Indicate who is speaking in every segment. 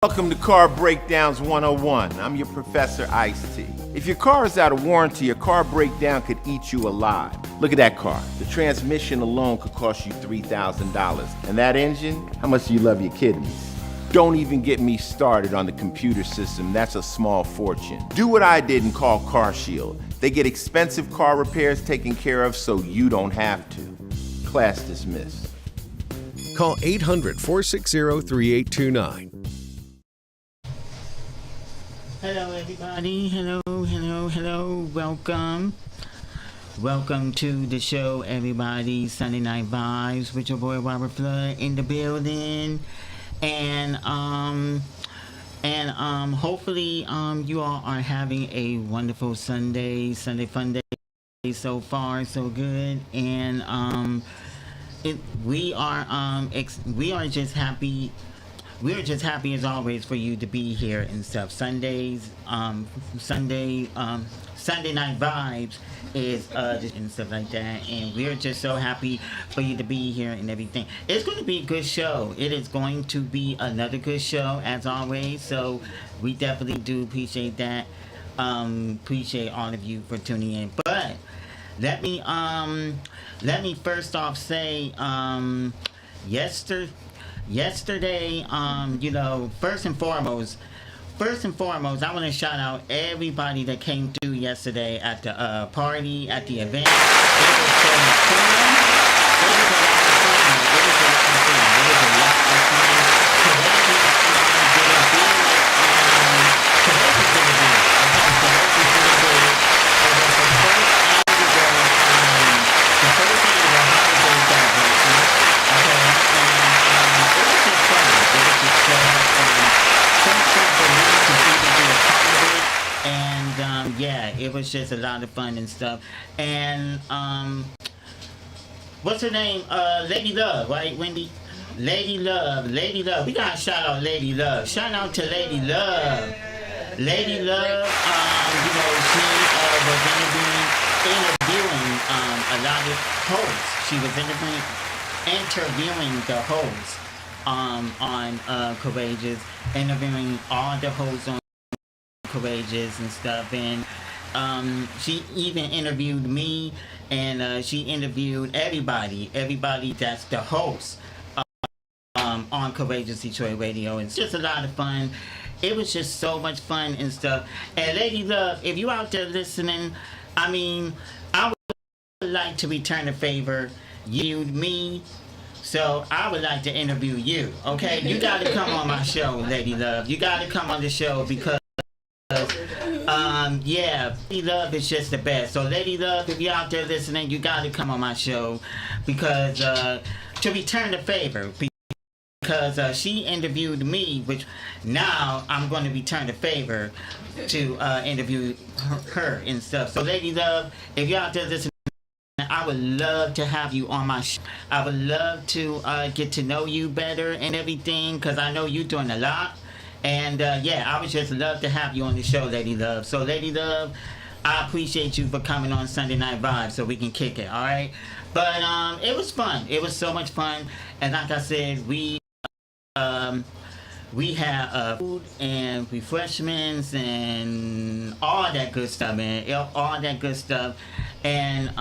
Speaker 1: Welcome to Car Breakdowns 101. I'm your Professor Ice-T. If your car is out of warranty, a car breakdown could eat you alive. Look at that car. The transmission alone could cost you $3,000. And that engine? How much do you love your kidneys? Don't even get me started on the computer system. That's a small fortune. Do what I did and call CarShield. They get expensive car repairs taken care of so you don't have to. Class dismissed.
Speaker 2: Call 800-460-3829.
Speaker 3: Hello everybody, hello, welcome to the show everybody. Sunday Night Vibes with your boy Robert Flood in the building, and hopefully you all are having a wonderful Sunday fun day so far, so good. And we are just happy. We're just happy as always for you to be here and stuff. Sunday Night Vibes is and stuff like that, and we're just so happy for you to be here and everything. It's going to be a good show. It is going to be another good show as always. So we definitely do appreciate that. Appreciate all of you for tuning in. But let me first off say yesterday, first and foremost, I want to shout out everybody that came through yesterday at the party, at the event. It was so much fun. It was a lot of fun. It was just a lot of fun and stuff. And what's her name? Lady Love, right, Wendy? Lady Love. We gotta shout out Lady Love. Shout out to Lady Love. Lady Love, she was interviewing a lot of hosts. She was interviewing the hosts on Courageous, interviewing all the hosts on Courageous and stuff, and she even interviewed me, and she interviewed everybody that's the host on Courageous Detroit Radio. It's just a lot of fun. It was just so much fun and stuff. And Lady Love, if you out there listening, I would like to return a favor. You, me, so I would like to interview you. Okay, you got to come on my show, Lady Love. You got to come on the show because Lady Love is just the best. So Lady Love, if you're out there listening, you got to come on my show because to return the favor, because she interviewed me, which now I'm going to return the favor to interview her and stuff. So Lady Love, if you're out there listening, I would love to have you on my show. I would love to get to know you better and everything, because I know you're doing a lot. And I would just love to have you on the show, Lady Love. So Lady Love, I appreciate you for coming on Sunday Night Vibes so we can kick it, alright? But it was fun. It was so much fun. And like I said, we had food and refreshments and all that good stuff, man. All that good stuff. And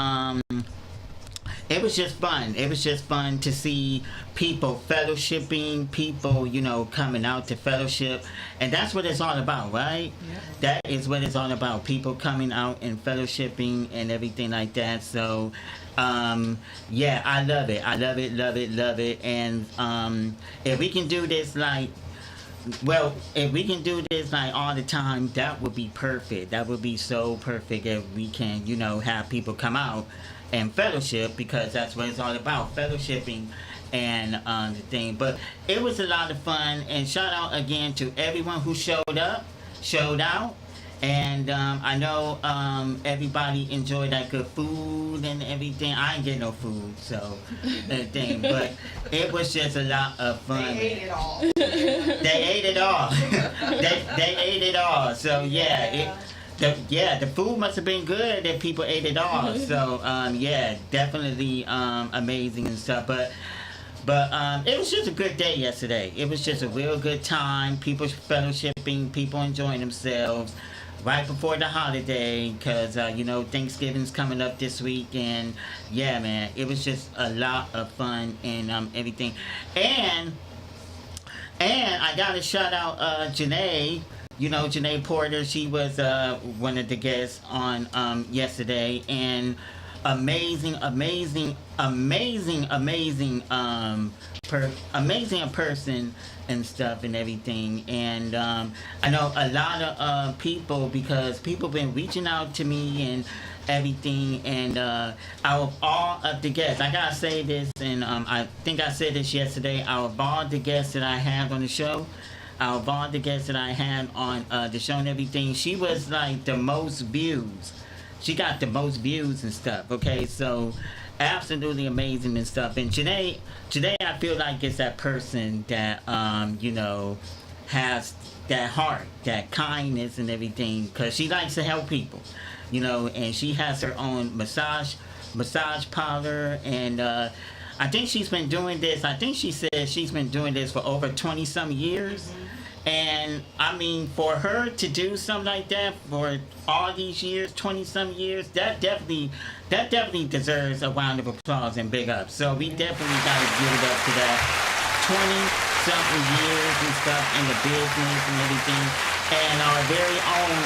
Speaker 3: it was just fun. It was just fun to see people fellowshipping, people, coming out to fellowship. And that's what it's all about, right? Yeah. That is what it's all about. People coming out and fellowshipping and everything like that. So, I love it. I love it. And if we can do this all the time, that would be perfect. That would be so perfect if we can, have people come out and fellowship, because that's what it's all about, fellowshipping and the thing. But it was a lot of fun, and shout out again to everyone who showed out, and I know everybody enjoyed that good food and everything. I ain't get no food, so thing, but it was just a lot of fun.
Speaker 4: They ate it all.
Speaker 3: They ate it all. They ate it all. So the food must have been good if people ate it all. So definitely amazing and stuff. But But it was just a good day yesterday. It was just a real good time. People fellowshipping, people enjoying themselves right before the holiday because, Thanksgiving's coming up this week. And yeah, man, it was just a lot of fun and everything. And I got to shout out Janae. Janae Porter. She was one of the guests on yesterday, and amazing, amazing a person and stuff and everything. And I know a lot of people because people been reaching out to me and everything. And out of all of the guests, I gotta say this, and I think I said this yesterday. Out of all the guests that I had on the show. Out of all the guests that I had on the show and everything, she was like the most views. She got the most views and stuff. Okay, so absolutely amazing and stuff. And today I feel like it's that person that has that heart, that kindness and everything, because she likes to help people, and she has her own massage parlor. And I think she's been doing this. I think she said she's been doing this for over 20 some years. And I mean, for her to do something like that for all these years, 20 some years, that definitely deserves a round of applause and big up. So we definitely gotta give it up to that 20 something years and stuff in the business and everything. And our very own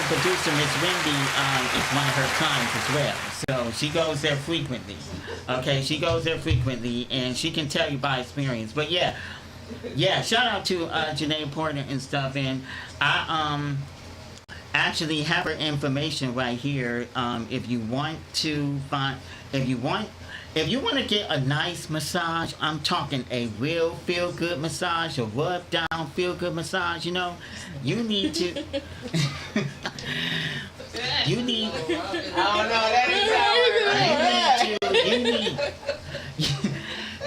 Speaker 3: producer, Miss Wendy, is one of her clients as well. So she goes there frequently. Okay, she goes there frequently, and she can tell you by experience. But yeah, shout out to Janae Porter and stuff. And I actually have her information right here. If you want to get a nice massage, I'm talking a real feel good massage, a rub down feel good massage, you need to you need
Speaker 2: I don't know, that is how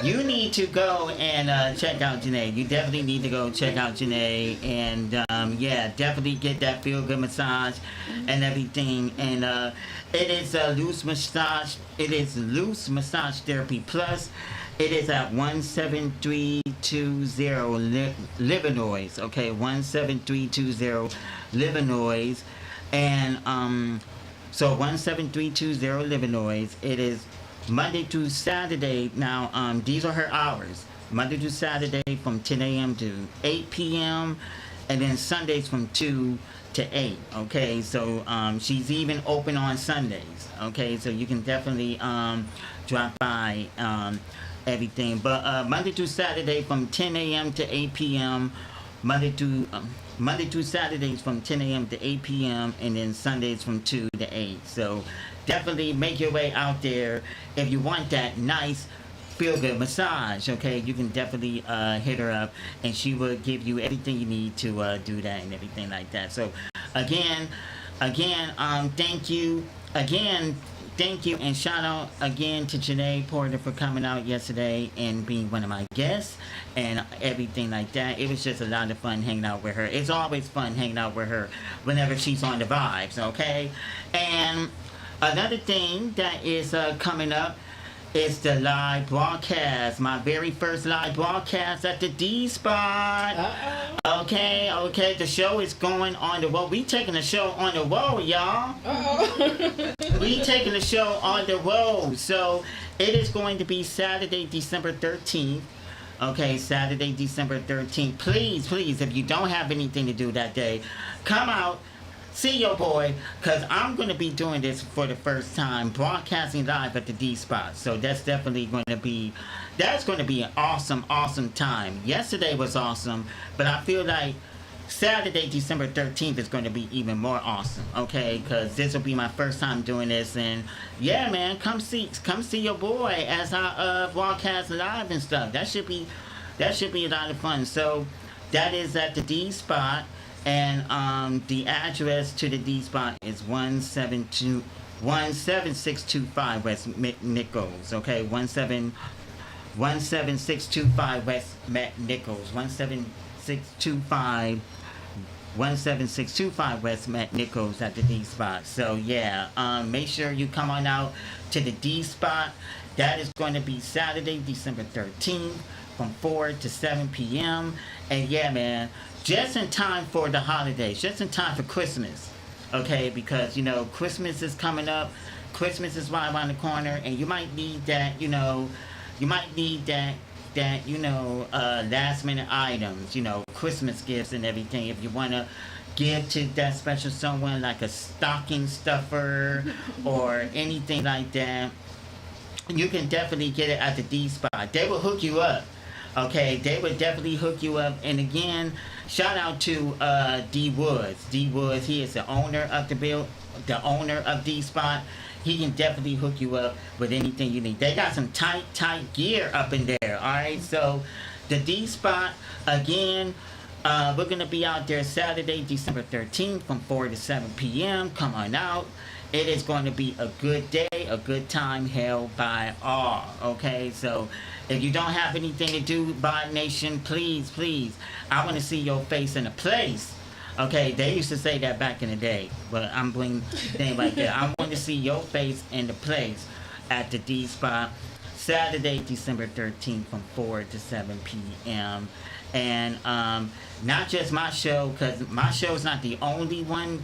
Speaker 3: you need to go and check out Janae. You definitely need to go check out Janae, and definitely get that feel good massage and everything. And it is a loose massage. It is loose massage therapy plus. It is at 17320 Livernois. Okay, 17320 Livernois, and so 17320 Livernois. It is Monday through Saturday. Now, these are her hours. Monday through Saturday from 10 a.m. to 8 p.m. and then Sundays from 2 to 8. Okay, so she's even open on Sundays. Okay, so you can definitely drop by everything. But Monday through Saturday from 10 a.m. to 8 p.m. Monday through Saturdays from 10 a.m. to 8 p.m. and then Sundays from 2 to 8. So definitely make your way out there if you want that nice feel good massage. Okay, you can definitely hit her up, and she will give you everything you need to do that and everything like that. So again, thank you, and shout out again to Janae Porter for coming out yesterday and being one of my guests and everything like that. It was just a lot of fun hanging out with her. It's always fun hanging out with her whenever she's on the vibes. Okay, and another thing that is coming up is the live broadcast. My very first live broadcast at the D Spot. Okay. The show is going on the road. We taking the show on the road, y'all. We taking the show on the road. So it is going to be Saturday, December 13th. Okay, Saturday, December 13th. Please, if you don't have anything to do that day, come out. See your boy, because I'm going to be doing this for the first time, broadcasting live at the D Spot. So that's definitely going to be an awesome time. Yesterday was awesome, but I feel like Saturday, December 13th is going to be even more awesome, okay? Because this will be my first time doing this, and yeah, man, come see your boy as I broadcast live and stuff. That should be a lot of fun. So that is at the D Spot. And the address to the D Spot is 17625 West Nichols. Okay, 17625 West Nichols. 17625 West Nichols at the D Spot. So yeah, make sure you come on out to the D Spot That is going to be Saturday, December 13th from 4 to 7 p.m. And yeah, man, just in time for the holidays, just in time for Christmas. Okay, because, Christmas is coming up. Christmas is right around the corner, and you might need that, last minute items, Christmas gifts and everything. If you want to give to that special someone like a stocking stuffer or anything like that, you can definitely get it at the D Spot. They will hook you up. Okay, they would definitely hook you up. And again, shout out to D Woods. D Woods, he is the owner of the owner of D Spot. He can definitely hook you up with anything you need. They got some tight gear up in there. All right, so the D Spot again. We're gonna be out there Saturday, December 13th from 4 to 7 p.m. Come on out. It is going to be a good day, a good time held by all. Okay, so if you don't have anything to do, Vibe Nation, please, I want to see your face in a place. Okay, they used to say that back in the day, but I'm bringing things like that. I want to see your face in the place at the D Spot Saturday, December 13th from 4 to 7 p.m. And not just my show, because my show is not the only one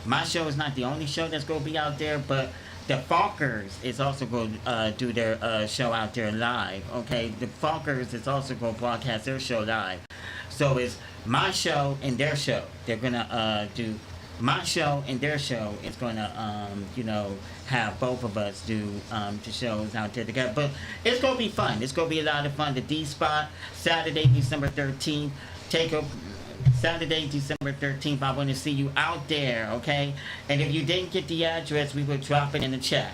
Speaker 3: my show is not the only show that's going to be out there, but the Falkers is also going to do their show out there live. Okay, the Falkers is also going to broadcast their show live. So it's my show and their show. They're going to do my show and their show. Is going to, have both of us do the shows out there together. But it's going to be fun. It's going to be a lot of fun. The D Spot, Saturday, December 13th. Saturday, December 13th. I want to see you out there, okay? And if you didn't get the address, we will drop it in the chat.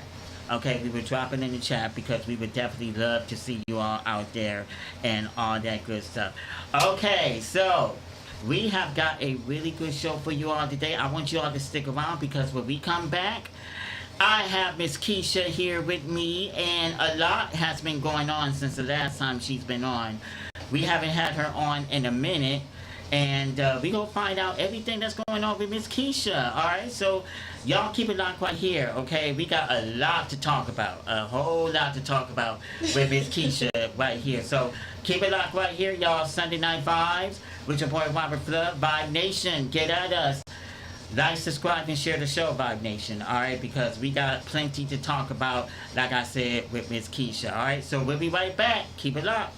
Speaker 3: Okay, we would drop it in the chat because we would definitely love to see you all out there and all that good stuff. Okay, so we have got a really good show for you all today. I want you all to stick around because when we come back, I have Miss Keisha here with me, and a lot has been going on since the last time she's been on. We haven't had her on in a minute, and we gonna find out everything that's going on with Miss Keisha. All right, so y'all keep it locked right here, okay? We got a lot to talk about, a whole lot to talk about with Miss Keisha right here. So keep it locked right here, y'all. Sunday Night Vibes with your boy Robert Flood. Vibe Nation, get at us. Like, subscribe, and share the show, Vibe Nation, alright? Because we got plenty to talk about, like I said, with Miss Keisha, alright? So we'll be right back. Keep it locked.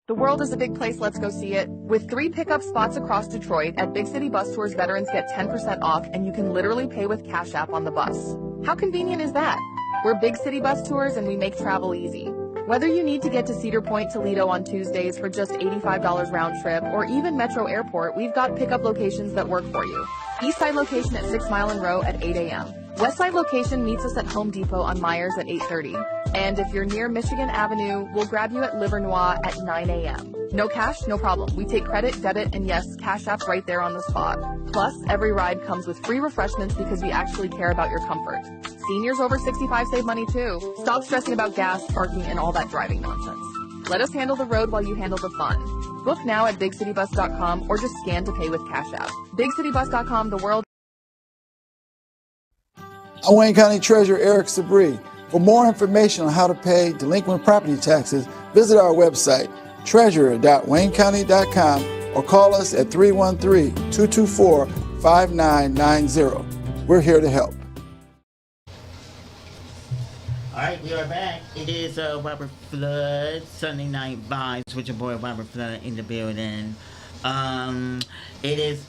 Speaker 4: The world is a big place, let's go see it. With 3 pickup spots across Detroit, at Big City Bus Tours, veterans get 10% off, and you can literally pay with Cash App on the bus. How convenient is that? We're Big City Bus Tours, and we make travel easy. Whether you need to get to Cedar Point, Toledo on Tuesdays for just $85 round trip, or even Metro Airport, we've got pickup locations that work for you. Eastside location at 6 Mile and Row at 8 a.m. Westside location meets us at Home Depot on Myers at 8:30. And if you're near Michigan Avenue, we'll grab you at Livernois at 9 a.m. No cash, no problem. We take credit, debit, and yes, Cash App's right there on the spot. Plus, every ride comes with free refreshments because we actually care about your comfort. Seniors over 65 save money too. Stop stressing about gas, parking, and all that driving nonsense. Let us handle the road while you handle the fun. Book now at BigCityBus.com or just scan to pay with Cash App. BigCityBus.com, the world.
Speaker 5: I'm Wayne County Treasurer Eric Sabri. For more information on how to pay delinquent property taxes, visit our website, treasurer.waynecounty.com, or call us at 313-224-5990. We're here to help.
Speaker 3: Alright, we are back. It is Robert Flood, Sunday Night Vibes with your boy Robert Flood in the building. It is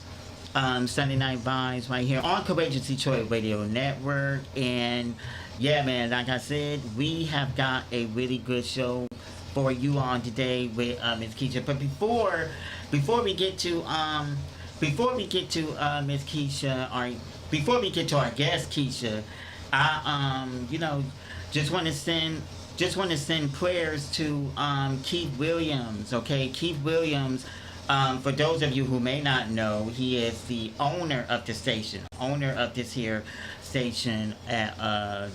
Speaker 3: Sunday Night Vibes right here on Courageous Detroit Radio Network. And yeah, man, like I said, we have got a really good show for you on today with Miss Keisha. But before we get to Miss Keisha, or before we get to our guest Keisha, I just want to send prayers to Keith Williams. Okay, Keith Williams. For those of you who may not know, he is the owner of the station, owner of this here station at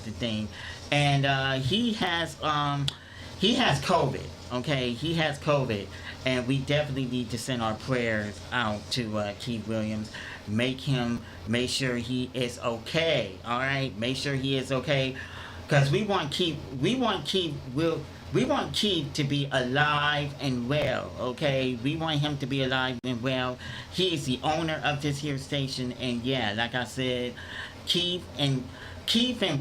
Speaker 3: the thing, and he has COVID. Okay, he has COVID, and we definitely need to send our prayers out to Keith Williams. Make sure he is okay. All right, make sure he is okay. because we want Keith to be alive and well. Okay, we want him to be alive and well. He is the owner of this here station, and yeah, like I said, Keith and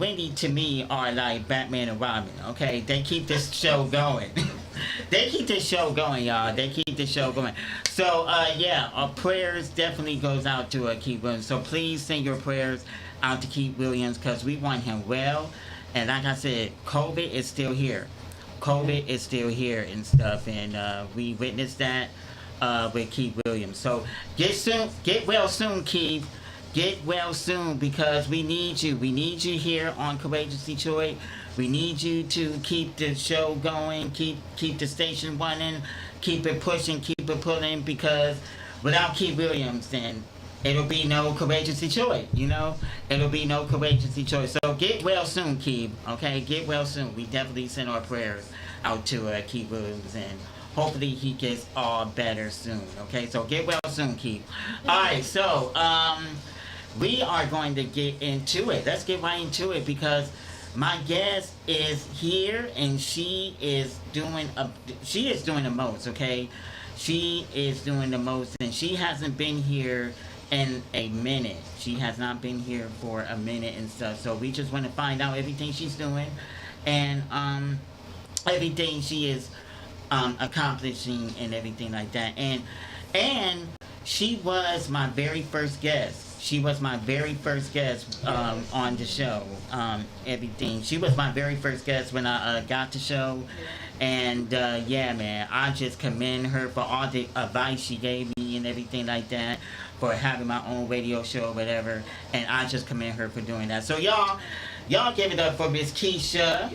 Speaker 3: Wendy to me are like Batman and Robin. Okay, they keep this show going. They keep this show going, y'all. They keep this show going. So yeah, our prayers definitely goes out to Keith Williams. So please send your prayers out to Keith Williams because we want him well. And like I said, COVID is still here. COVID is still here and stuff, and we witnessed that with Keith Williams. So get well soon, Keith. Get well soon because we need you. We need you here on Courageous Detroit. We need you to keep the show going, keep the station running, keep it pushing, keep it pulling, because without Keith Williams, then it'll be no Courageous Detroit, you know? It'll be no Courageous Detroit. So get well soon, Keith, okay? Get well soon. We definitely send our prayers out to Keith Williams, and hopefully he gets all better soon, okay? So get well soon, Keith. All right, so we are going to get into it. Let's get right into it because my guest is here and she is doing the most, okay? She is doing the most, and she hasn't been here in a minute. She has not been here for a minute and stuff. So we just want to find out everything she's doing and everything she is accomplishing and everything like that. And she was my very first guest. She was my very first guest on the show. Everything. She was my very first guest when I got the show. And yeah, man, I just commend her for all the advice she gave me and everything like that, for having my own radio show or whatever. And I just commend her for doing that. So y'all give it up for Miss Keisha.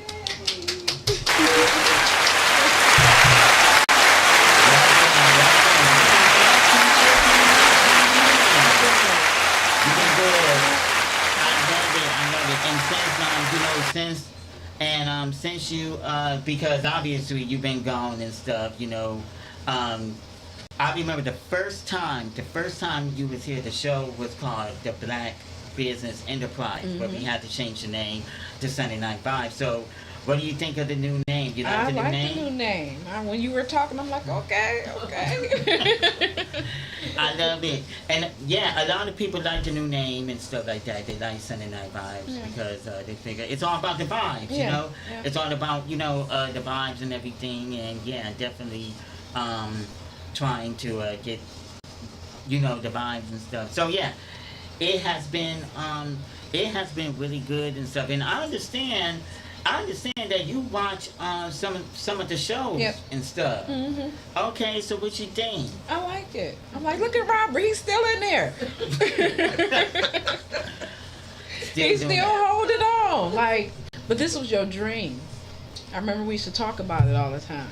Speaker 3: Since you, because obviously you've been gone and stuff, you know, I remember the first time you was here, the show was called The Black Business Enterprise, but we had to change the name to Sunday Night Vibe. So, what do you think of the new name? You like the new name?
Speaker 6: I like the new name. When you were talking, I'm like, okay.
Speaker 3: I love it. And yeah, a lot of people like the new name and stuff like that. They like Sunday Night Vibes because they figure it's all about the vibes, you know? Yeah. It's all about, you know, the vibes and everything. And yeah, definitely trying to get, you know, the vibes and stuff. So yeah, it has been really good and stuff. And I understand that you watch some of the shows and stuff. Mm-hmm. Okay, so what you think?
Speaker 6: I like it. I'm like, look at Robert, he's still in there. He's still holding on. Like, but this was your dream. I remember we used to talk about it all the time.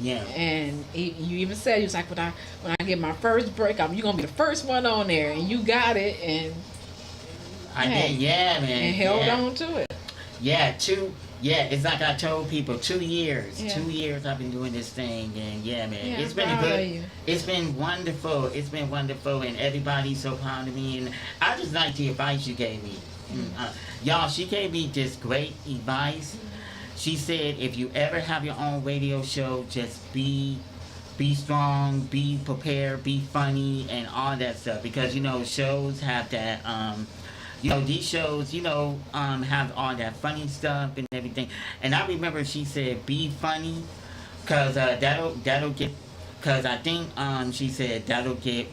Speaker 3: Yeah.
Speaker 6: And you even said, you was like, when I get my first break, you're gonna be the first one on there, and you got it, and
Speaker 3: I did, yeah, man,
Speaker 6: and held on to it.
Speaker 3: Yeah, it's like I told people, 2 years. Yeah. 2 years I've been doing this thing, and yeah, man, it's been good. It's been wonderful. It's been wonderful, and everybody's so proud of me. And I just like the advice you gave me. Y'all, she gave me this great advice. She said, if you ever have your own radio show, just be strong, be prepared, be funny, and all that stuff. Because, you know, shows have that, you know, these shows, you know, have all that funny stuff and everything. And I remember she said, be funny, because that'll get, because I think she said that'll get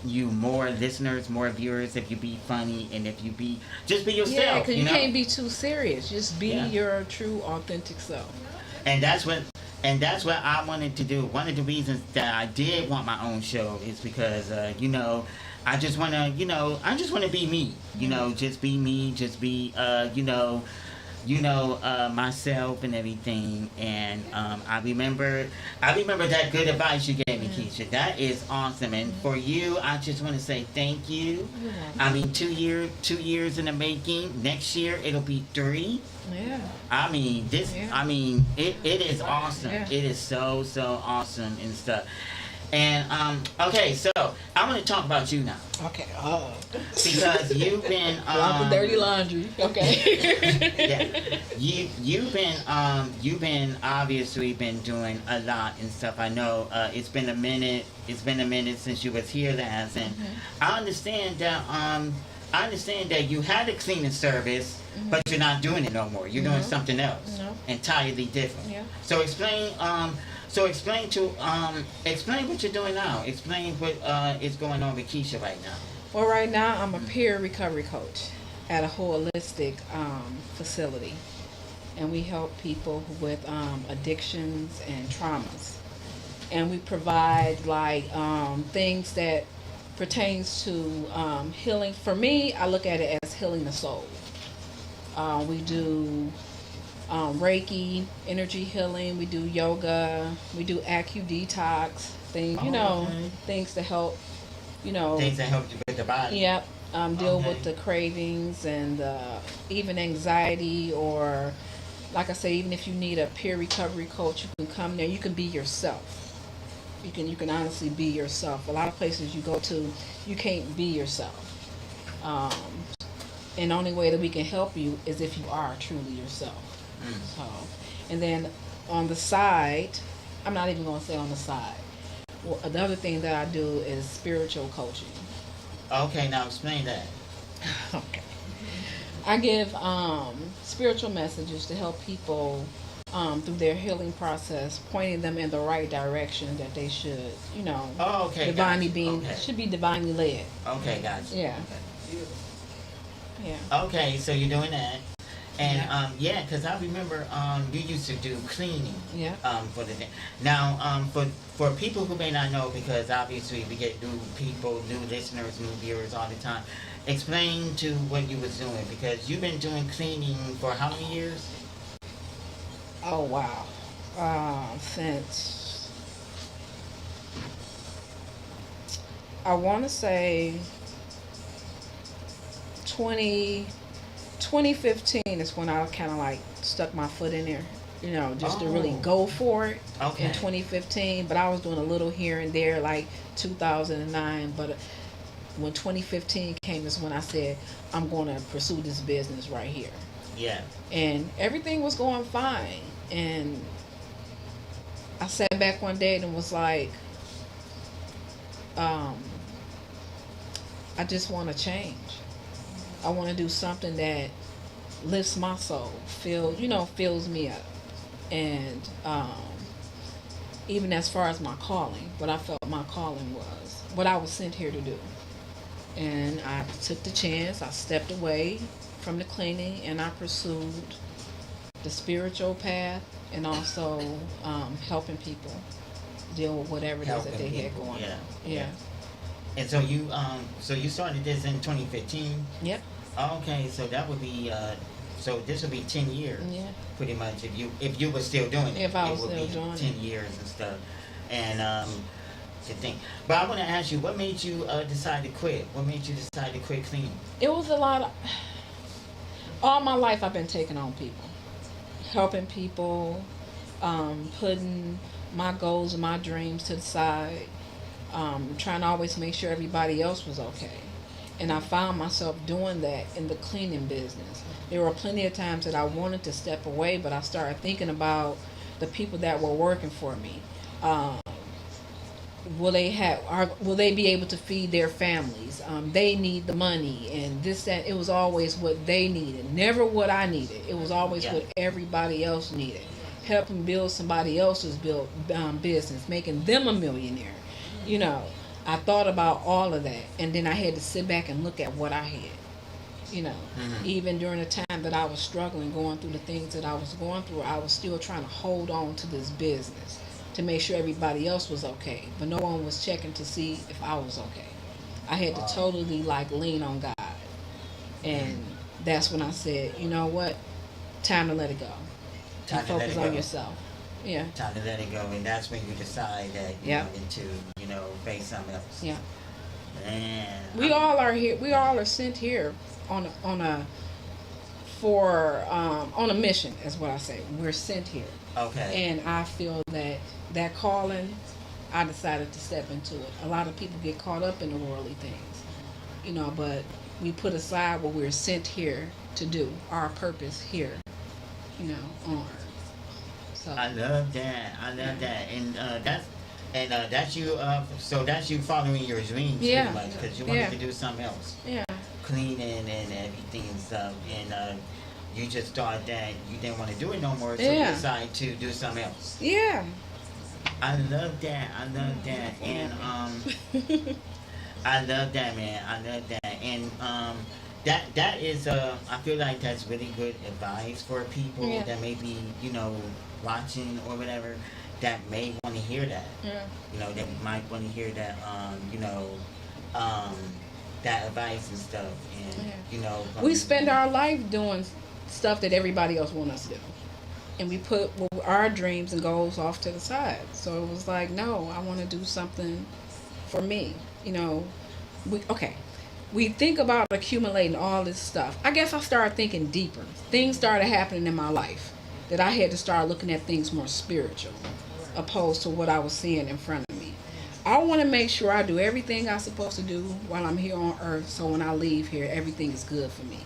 Speaker 3: you more listeners, more viewers if you be funny and if you just be yourself.
Speaker 6: Yeah, because you can't be too serious. Just be your true, authentic self.
Speaker 3: And that's what I wanted to do. One of the reasons that I did want my own show is because, you know, I just want to be me. You know, just be me. Just be, myself and everything. And I remember that good advice you gave me, Keisha. That is awesome. And for you, I just want to say thank you. I mean, 2 years in the making. Next year it'll be 3.
Speaker 6: Yeah.
Speaker 3: I mean, it is awesome. Yeah. It is so awesome and stuff. And okay, so I want to talk about you now
Speaker 6: Okay.
Speaker 3: because you've been
Speaker 6: Lots of dirty laundry. Okay.
Speaker 3: yeah, you've been obviously been doing a lot and stuff. I know it's been a minute. It's been a minute since you was here last, and I understand that you had a cleaning service, but you're not doing it no more. You're doing something else, entirely different.
Speaker 6: Yeah.
Speaker 3: So explain. Explain what you're doing now. Explain what is going on with Keisha right now.
Speaker 6: Well, right now I'm a peer recovery coach at a holistic facility, and we help people with addictions and traumas, and we provide like things that pertains to healing. For me, I look at it as healing the soul. We do Reiki, energy healing. We do yoga. We do acu-detox things. Things to help.
Speaker 3: Things that help you with the body.
Speaker 6: Yep. Deal with the cravings and even anxiety, or like I say, even if you need a peer recovery coach, you can come there. You can be yourself. You can honestly be yourself. A lot of places you go to, you can't be yourself. And the only way that we can help you is if you are truly yourself. So, and then on the side, I'm not even going to say on the side. Well, another thing that I do is spiritual coaching.
Speaker 3: Okay, now explain that.
Speaker 6: Okay. I give spiritual messages to help people through their healing process, pointing them in the right direction that they should, divinely should be divinely led.
Speaker 3: Okay, gotcha.
Speaker 6: Yeah.
Speaker 3: Okay.
Speaker 6: Yeah.
Speaker 3: Okay, so you're doing that. And because I remember you used to do cleaning.
Speaker 6: Yeah.
Speaker 3: For the day. Now, for people who may not know, because obviously we get new people, new listeners, new viewers all the time. Explain to what you was doing, because you've been doing cleaning for how many years?
Speaker 6: Oh wow. Since I want to say 2015 is when I kind of like stuck my foot in there, just to really go for it.
Speaker 3: Okay.
Speaker 6: In 2015, but I was doing a little here and there, like 2009. But when 2015 came is when I said, I'm going to pursue this business right here.
Speaker 3: Yeah.
Speaker 6: And everything was going fine. And I sat back one day and was like, I just want to change. I want to do something that lifts my soul, fills me up. And even as far as my calling, what I felt my calling was, what I was sent here to do. And I took the chance. I stepped away from the cleaning, and I pursued the spiritual path, and also helping people deal with whatever it is that they had going on. Yeah.
Speaker 3: And so you started this in 2015.
Speaker 6: Yep.
Speaker 3: Okay, so that would be so this would be 10 years.
Speaker 6: Yeah.
Speaker 3: Pretty much, if you were still doing it.
Speaker 6: If I was
Speaker 3: it would
Speaker 6: still
Speaker 3: be
Speaker 6: doing
Speaker 3: 10
Speaker 6: it.
Speaker 3: years and stuff. And to think. But I want to ask you, what made you decide to quit? What made you decide to quit cleaning?
Speaker 6: It was a lot of. All my life, I've been taking on people, helping people, putting my goals and my dreams to the side, trying to always make sure everybody else was okay. And I found myself doing that in the cleaning business. There were plenty of times that I wanted to step away, but I started thinking about the people that were working for me. Will they be able to feed their families? They need the money and this, that. It was always what they needed, never what I needed. It was always what everybody else needed. Helping build somebody else's business, making them a millionaire. I thought about all of that, and then I had to sit back and look at what I had. Even during the time that I was struggling, going through the things that I was going through, I was still trying to hold on to this business to make sure everybody else was okay, but no one was checking to see if I was okay. I had to totally lean on God, and that's when I said, you know what, time to let it go.
Speaker 3: Time to
Speaker 6: focus on yourself. Yeah.
Speaker 3: Time to let it go, and that's when you decide that you wanted to, face something else.
Speaker 6: Yeah.
Speaker 3: Man.
Speaker 6: We all are here. We all are sent here on a mission, is what I say. We're sent here.
Speaker 3: Okay.
Speaker 6: And I feel that calling I decided to step into it. A lot of people get caught up in the worldly things, but we put aside what we're sent here to do, our purpose here, on earth. So
Speaker 3: I love that. I love that. That's you. So that's you following your dreams,
Speaker 6: Yeah.
Speaker 3: pretty much, because you wanted
Speaker 6: Yeah.
Speaker 3: to do something else,
Speaker 6: yeah,
Speaker 3: cleaning and everything and stuff, and you just thought that you didn't want to do it no more, so you
Speaker 6: Yeah.
Speaker 3: decided to do something else.
Speaker 6: yeah,
Speaker 3: I love that. I love that. And I love that, man. I love that. And that is I feel like that's really good advice for people
Speaker 6: Yeah.
Speaker 3: that may be, watching or whatever, that may want to hear that.
Speaker 6: yeah.
Speaker 3: That might want to hear that that advice and stuff. And
Speaker 6: We spend our life doing stuff that everybody else wants us to do, and we put our dreams and goals off to the side. So it was like, no, I want to do something for me. We think about accumulating all this stuff. I guess I started thinking deeper. Things started happening in my life that I had to start looking at things more spiritual, opposed to what I was seeing in front of me. I want to make sure I do everything I'm supposed to do while I'm here on earth, so when I leave here, everything is good for me.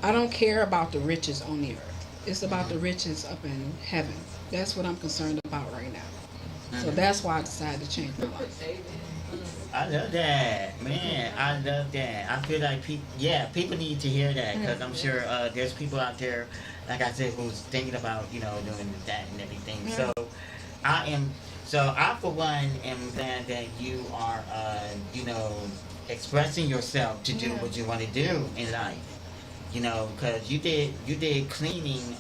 Speaker 6: I don't care about the riches on the earth. It's about the riches up in heaven. That's what I'm concerned about right now. So that's why I decided to change my life.
Speaker 3: I love that, man. I love that. I feel like people need to hear that, because I'm sure there's people out there, like I said, who's thinking about doing that and everything.
Speaker 6: Yeah.
Speaker 3: So I for one am glad that you are expressing yourself to do what you want to do in life. Because you did cleaning.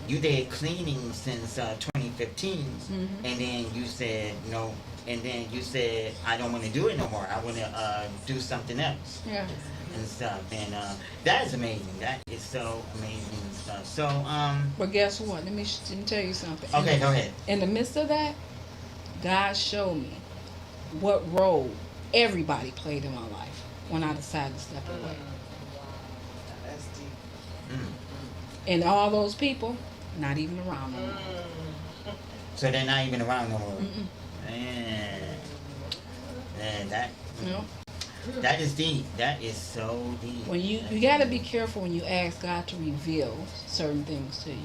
Speaker 3: You did cleaning since 2015, and then you said no. And then you said, I don't want to do it no more. I want to do something else.
Speaker 6: Yeah.
Speaker 3: And stuff. And that is amazing. That is so amazing and stuff. So,
Speaker 6: But guess what? Let me tell you something.
Speaker 3: okay, go ahead.
Speaker 6: In the midst of that, God showed me what role everybody played in my life when I decided to step away. And all those people, not even around no more.
Speaker 3: So they're not even around no more.
Speaker 6: Mm-mm.
Speaker 3: Man,
Speaker 6: No.
Speaker 3: that is deep. That is so deep.
Speaker 6: When you got to be careful when you ask God to reveal certain things to you.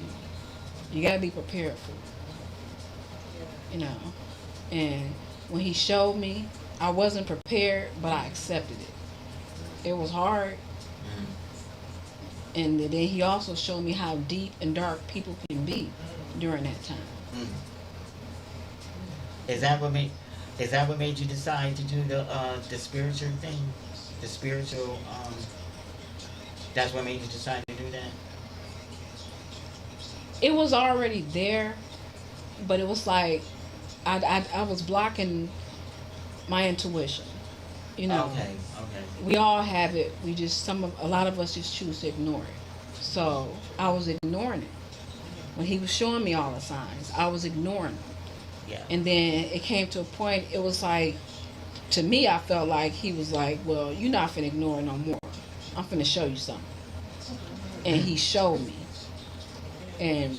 Speaker 6: You got to be prepared for it. And when He showed me, I wasn't prepared, but I accepted it. It was hard. And then He also showed me how deep and dark people can be during that time.
Speaker 3: Is that what made you decide to do the spiritual thing? The spiritual that's what made you decide to do that?
Speaker 6: It was already there, but it was like I was blocking my intuition.
Speaker 3: Okay.
Speaker 6: We all have it. A lot of us just choose to ignore it. So I was ignoring it. When He was showing me all the signs, I was ignoring them.
Speaker 3: Yeah.
Speaker 6: And then it came to a point, it was like, to me, I felt like He was like, well, you're not finna ignore it no more. I'm finna show you something. And He showed me. And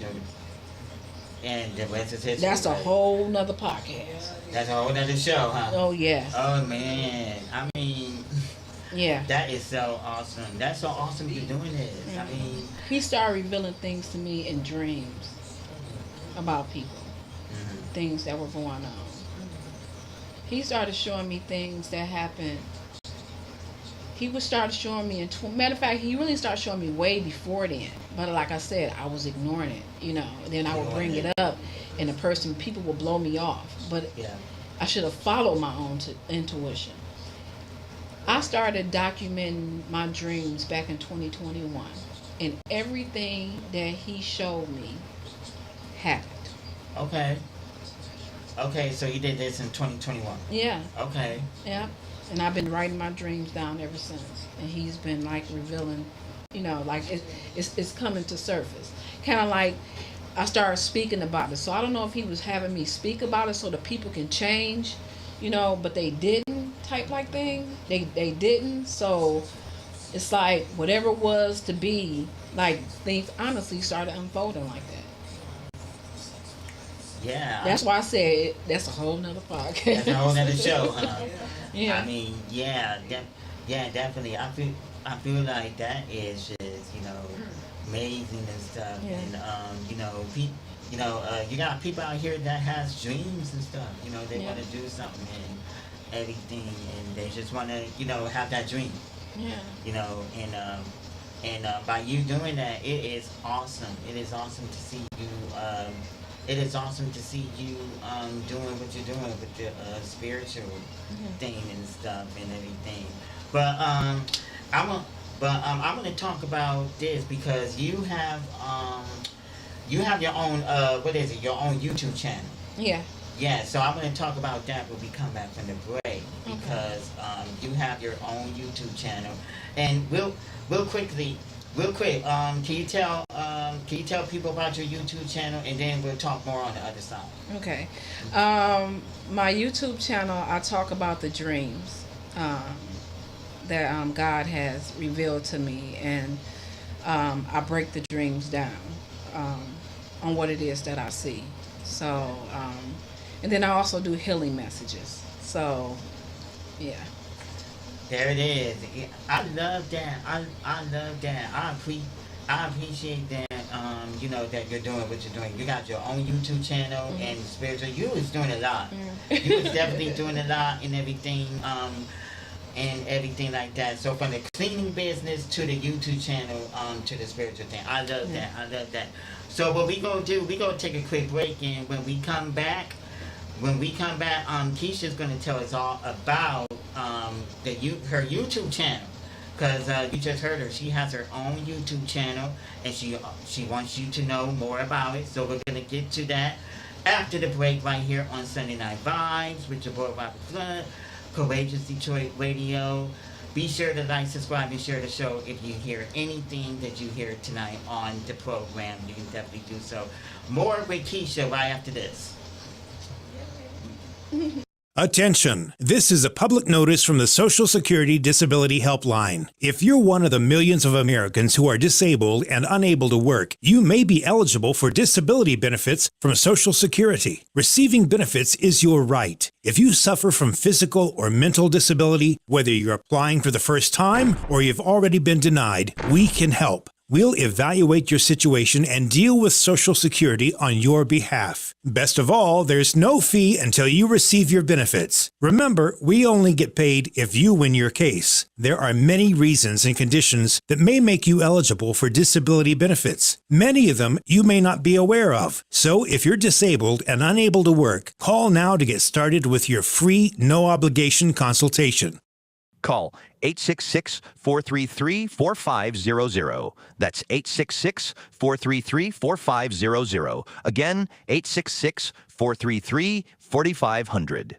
Speaker 3: the rest is history.
Speaker 6: that's a whole nother podcast.
Speaker 3: That's a whole nother show, huh?
Speaker 6: Oh, yeah.
Speaker 3: Oh, man. I mean,
Speaker 6: Yeah.
Speaker 3: that is so awesome. That's so awesome you're doing this. I mean,
Speaker 6: He started revealing things to me in dreams about people. Things that were going on. He started showing me things that happened. He would start showing me matter of fact, he really started showing me way before then. But like I said, I was ignoring it, Then I would bring it up, and people would blow me off. But I should have followed my own intuition. I started documenting my dreams back in 2021, and everything that He showed me happened.
Speaker 3: Okay, so you did this in 2021.
Speaker 6: Yeah.
Speaker 3: Okay.
Speaker 6: Yeah. And I've been writing my dreams down ever since. And He's been like revealing, like it's coming to surface. Kind of like I started speaking about it. So I don't know if He was having me speak about it so the people can change, but they didn't type like thing. They didn't. So it's like whatever was to be, like things honestly started unfolding like that.
Speaker 3: Yeah.
Speaker 6: That's why I said that's a whole nother podcast.
Speaker 3: That's a whole nother show, huh?
Speaker 6: Yeah.
Speaker 3: I mean, yeah, yeah, definitely. I feel like that is just, amazing and stuff.
Speaker 6: Yeah.
Speaker 3: And you got people out here that has dreams and stuff. They
Speaker 6: Yeah.
Speaker 3: want to do something and everything, and they just want to, have that dream.
Speaker 6: Yeah.
Speaker 3: By you doing that, it is awesome. It is awesome to see you. It is awesome to see you doing what you're doing with the spiritual thing and stuff and everything. But I want, I want to talk about this because you have your own what is it? Your own YouTube channel.
Speaker 6: Yeah.
Speaker 3: Yeah, so I'm going to talk about that when we come back from the break because you have your own YouTube channel, and real quick, can you tell people about your YouTube channel, and then we'll talk more on the other side.
Speaker 6: Okay. My YouTube channel, I talk about the dreams that God has revealed to me, and I break the dreams down on what it is that I see. So, and then I also do healing messages. So, yeah.
Speaker 3: There it is. I love that. I love that. I appreciate that. That you're doing what you're doing. You got your own YouTube channel and spiritual. You was doing a lot. You was definitely doing a lot and everything. And everything like that. So from the cleaning business to the YouTube channel, to the spiritual thing. I love that. I love that. So what we gonna do? We gonna take a quick break, and when we come back, Keisha's gonna tell us all about her YouTube channel, cause you just heard her. She has her own YouTube channel, and she wants you to know more about it. So we're gonna get to that after the break right here on Sunday Night Vibes with your boy Robert Flood, Courageous Detroit Radio. Be sure to like, subscribe, and share the show. If you hear anything that you hear tonight on the program, you can definitely do so. More with Keisha right after this.
Speaker 7: Attention! This is a public notice from the Social Security Disability Helpline. If you're one of the millions of Americans who are disabled and unable to work, you may be eligible for disability benefits from Social Security. Receiving benefits is your right. If you suffer from physical or mental disability, whether you're applying for the first time or you've already been denied, we can help. We'll evaluate your situation and deal with Social Security on your behalf. Best of all, there's no fee until you receive your benefits. Remember, we only get paid if you win your case. There are many reasons and conditions that may make you eligible for disability benefits. Many of them you may not be aware of. So if you're disabled and unable to work, call now to get started with your free, no-obligation consultation.
Speaker 8: Call 866-433-4500. That's 866-433-4500. Again, 866-433-4500.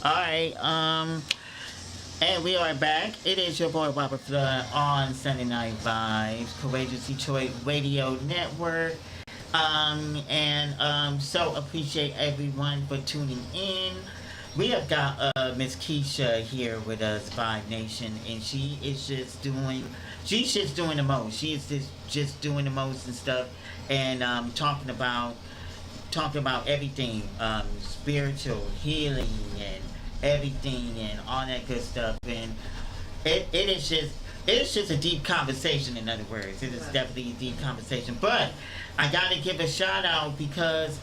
Speaker 3: All right. And we are back. It is your boy Robert Flood on Sunday Night Vibes, Courageous Detroit Radio Network. So appreciate everyone for tuning in. We have got Miss Keisha here with us, Vibe Nation, and she's just doing the most. She's just doing the most and stuff, and talking about everything, spiritual healing and everything and all that good stuff. And it's just a deep conversation. In other words, it is definitely a deep conversation. But I gotta give a shout out because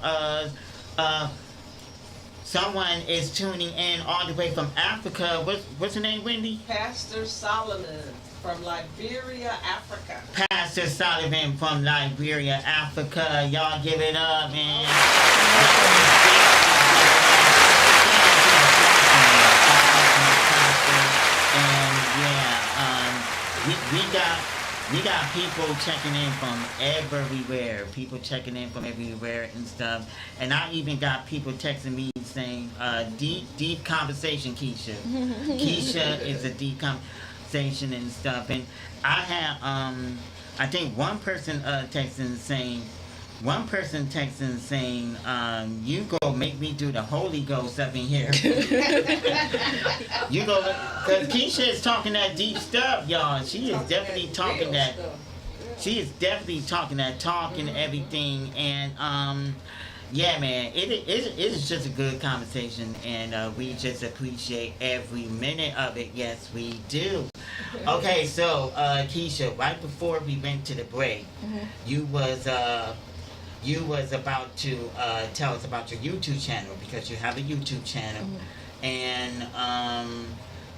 Speaker 3: someone is tuning in all the way from Africa. What's her name, Wendy?
Speaker 2: Pastor Solomon from Liberia, Africa.
Speaker 3: Pastor Sullivan from Liberia, Africa. Y'all give it up, man. And we got people checking in from everywhere. People checking in from everywhere and stuff. And I even got people texting me saying, deep conversation, Keisha. Keisha is a deep conversation and stuff. And I have, I think one person texting saying, you go make me do the Holy Ghost up in here. You go, because Keisha is talking that deep stuff, y'all. She is definitely talking that. She is definitely talking that talk and everything. And yeah, man, it is just a good conversation, and we just appreciate every minute of it. Yes, we do. Okay, so Keisha, right before we went to the break, you was about to tell us about your YouTube channel, because you have a YouTube channel, and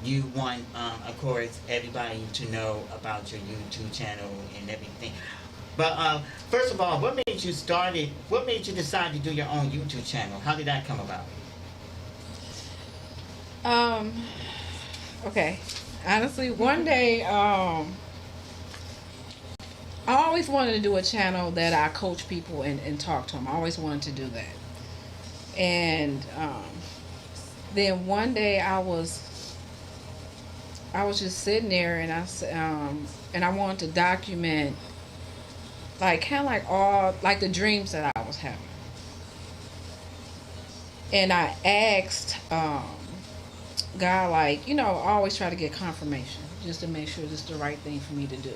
Speaker 3: you want, of course, everybody to know about your YouTube channel and everything. But first of all, what made you decide to do your own YouTube channel? How did that come about?
Speaker 6: Okay. Honestly, one day, I always wanted to do a channel that I coach people and talk to them. I always wanted to do that. And then one day I was just sitting there, and I wanted to document, like, kind of like all, like, the dreams that I was having. And I asked God, like, I always try to get confirmation just to make sure this is the right thing for me to do.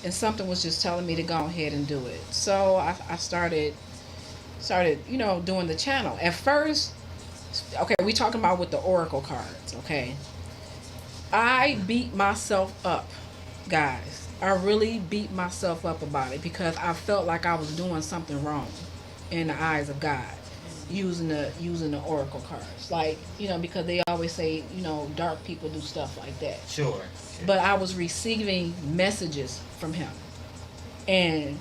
Speaker 6: And something was just telling me to go ahead and do it. So I started doing the channel. At first, okay, we talking about with the oracle cards, okay? I beat myself up, guys. I really beat myself up about it, because I felt like I was doing something wrong in the eyes of God, using the oracle cards, like, because they always say, dark people do stuff like that.
Speaker 3: Sure.
Speaker 6: But I was receiving messages from him, and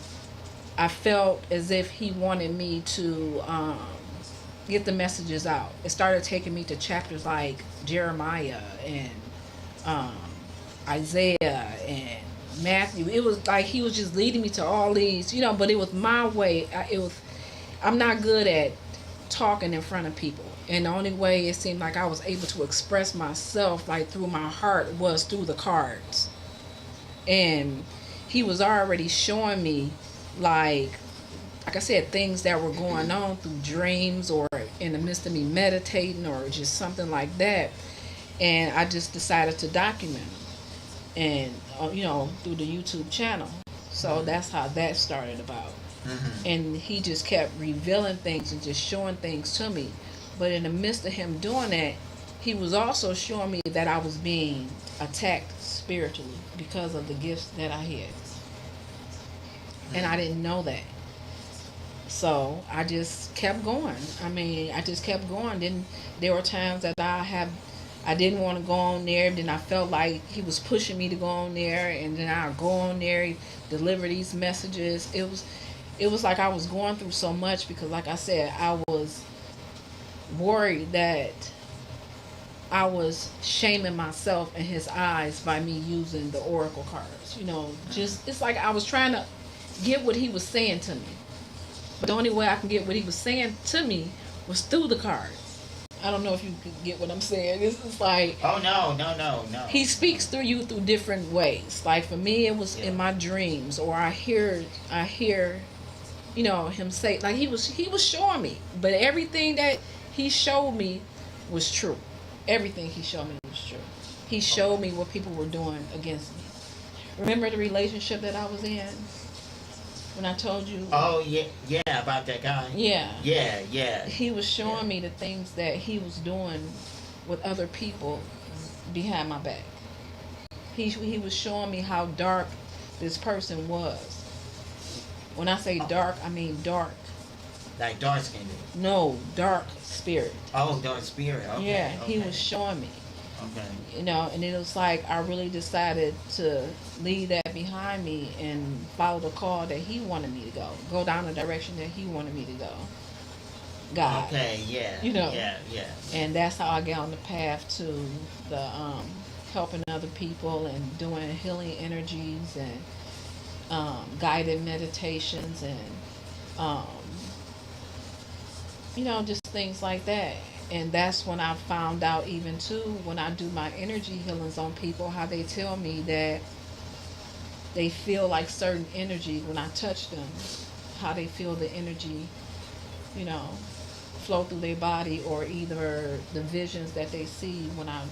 Speaker 6: I felt as if he wanted me to get the messages out. It started taking me to chapters like Jeremiah and Isaiah and Matthew. It was like he was just leading me to all these, but it was my way. I'm not good at talking in front of people, and the only way it seemed like I was able to express myself, like, through my heart, was through the cards. And he was already showing me, like I said, things that were going on through dreams or in the midst of me meditating or just something like that. And I just decided to document them, and through the YouTube channel. So that's how that started about. And he just kept revealing things and just showing things to me. But in the midst of him doing that, he was also showing me that I was being attacked spiritually because of the gifts that I had. And I didn't know that. So I just kept going. I just kept going. Then there were times that I didn't want to go on there. Then I felt like he was pushing me to go on there, and then I'd go on there, deliver these messages. It was like I was going through so much, because, like I said, I was worried that I was shaming myself in his eyes by me using the oracle cards. Just, it's like I was trying to get what he was saying to me. But the only way I can get what he was saying to me was through the cards. I don't know if you could get what I'm saying. It's like
Speaker 3: Oh no.
Speaker 6: he speaks through you through different ways. Like for me, it was
Speaker 3: Yeah.
Speaker 6: in my dreams, or I hear, him say, like he was showing me, but everything that he showed me was true. Everything he showed me was true. He showed me what people were doing against me. Remember the relationship that I was in when I told you?
Speaker 3: Oh yeah, about that guy.
Speaker 6: Yeah.
Speaker 3: Yeah.
Speaker 6: He was showing me the things that he was doing with other people behind my back. He was showing me how dark this person was. When I say dark, I mean dark.
Speaker 3: Like dark skinned.
Speaker 6: No, dark spirit.
Speaker 3: Oh, dark spirit. Okay.
Speaker 6: Yeah, he
Speaker 3: okay.
Speaker 6: was showing me.
Speaker 3: Okay.
Speaker 6: And it was like I really decided to leave that behind me and follow the call that he wanted me to go down the direction that he wanted me to go. God.
Speaker 3: Okay. Yeah. Yeah.
Speaker 6: And that's how I get on the path to the helping other people and doing healing energies and guided meditations and just things like that. And that's when I found out, even too, when I do my energy healings on people, how they tell me that they feel like certain energy when I touch them, how they feel the energy, flow through their body, or either the visions that they see when I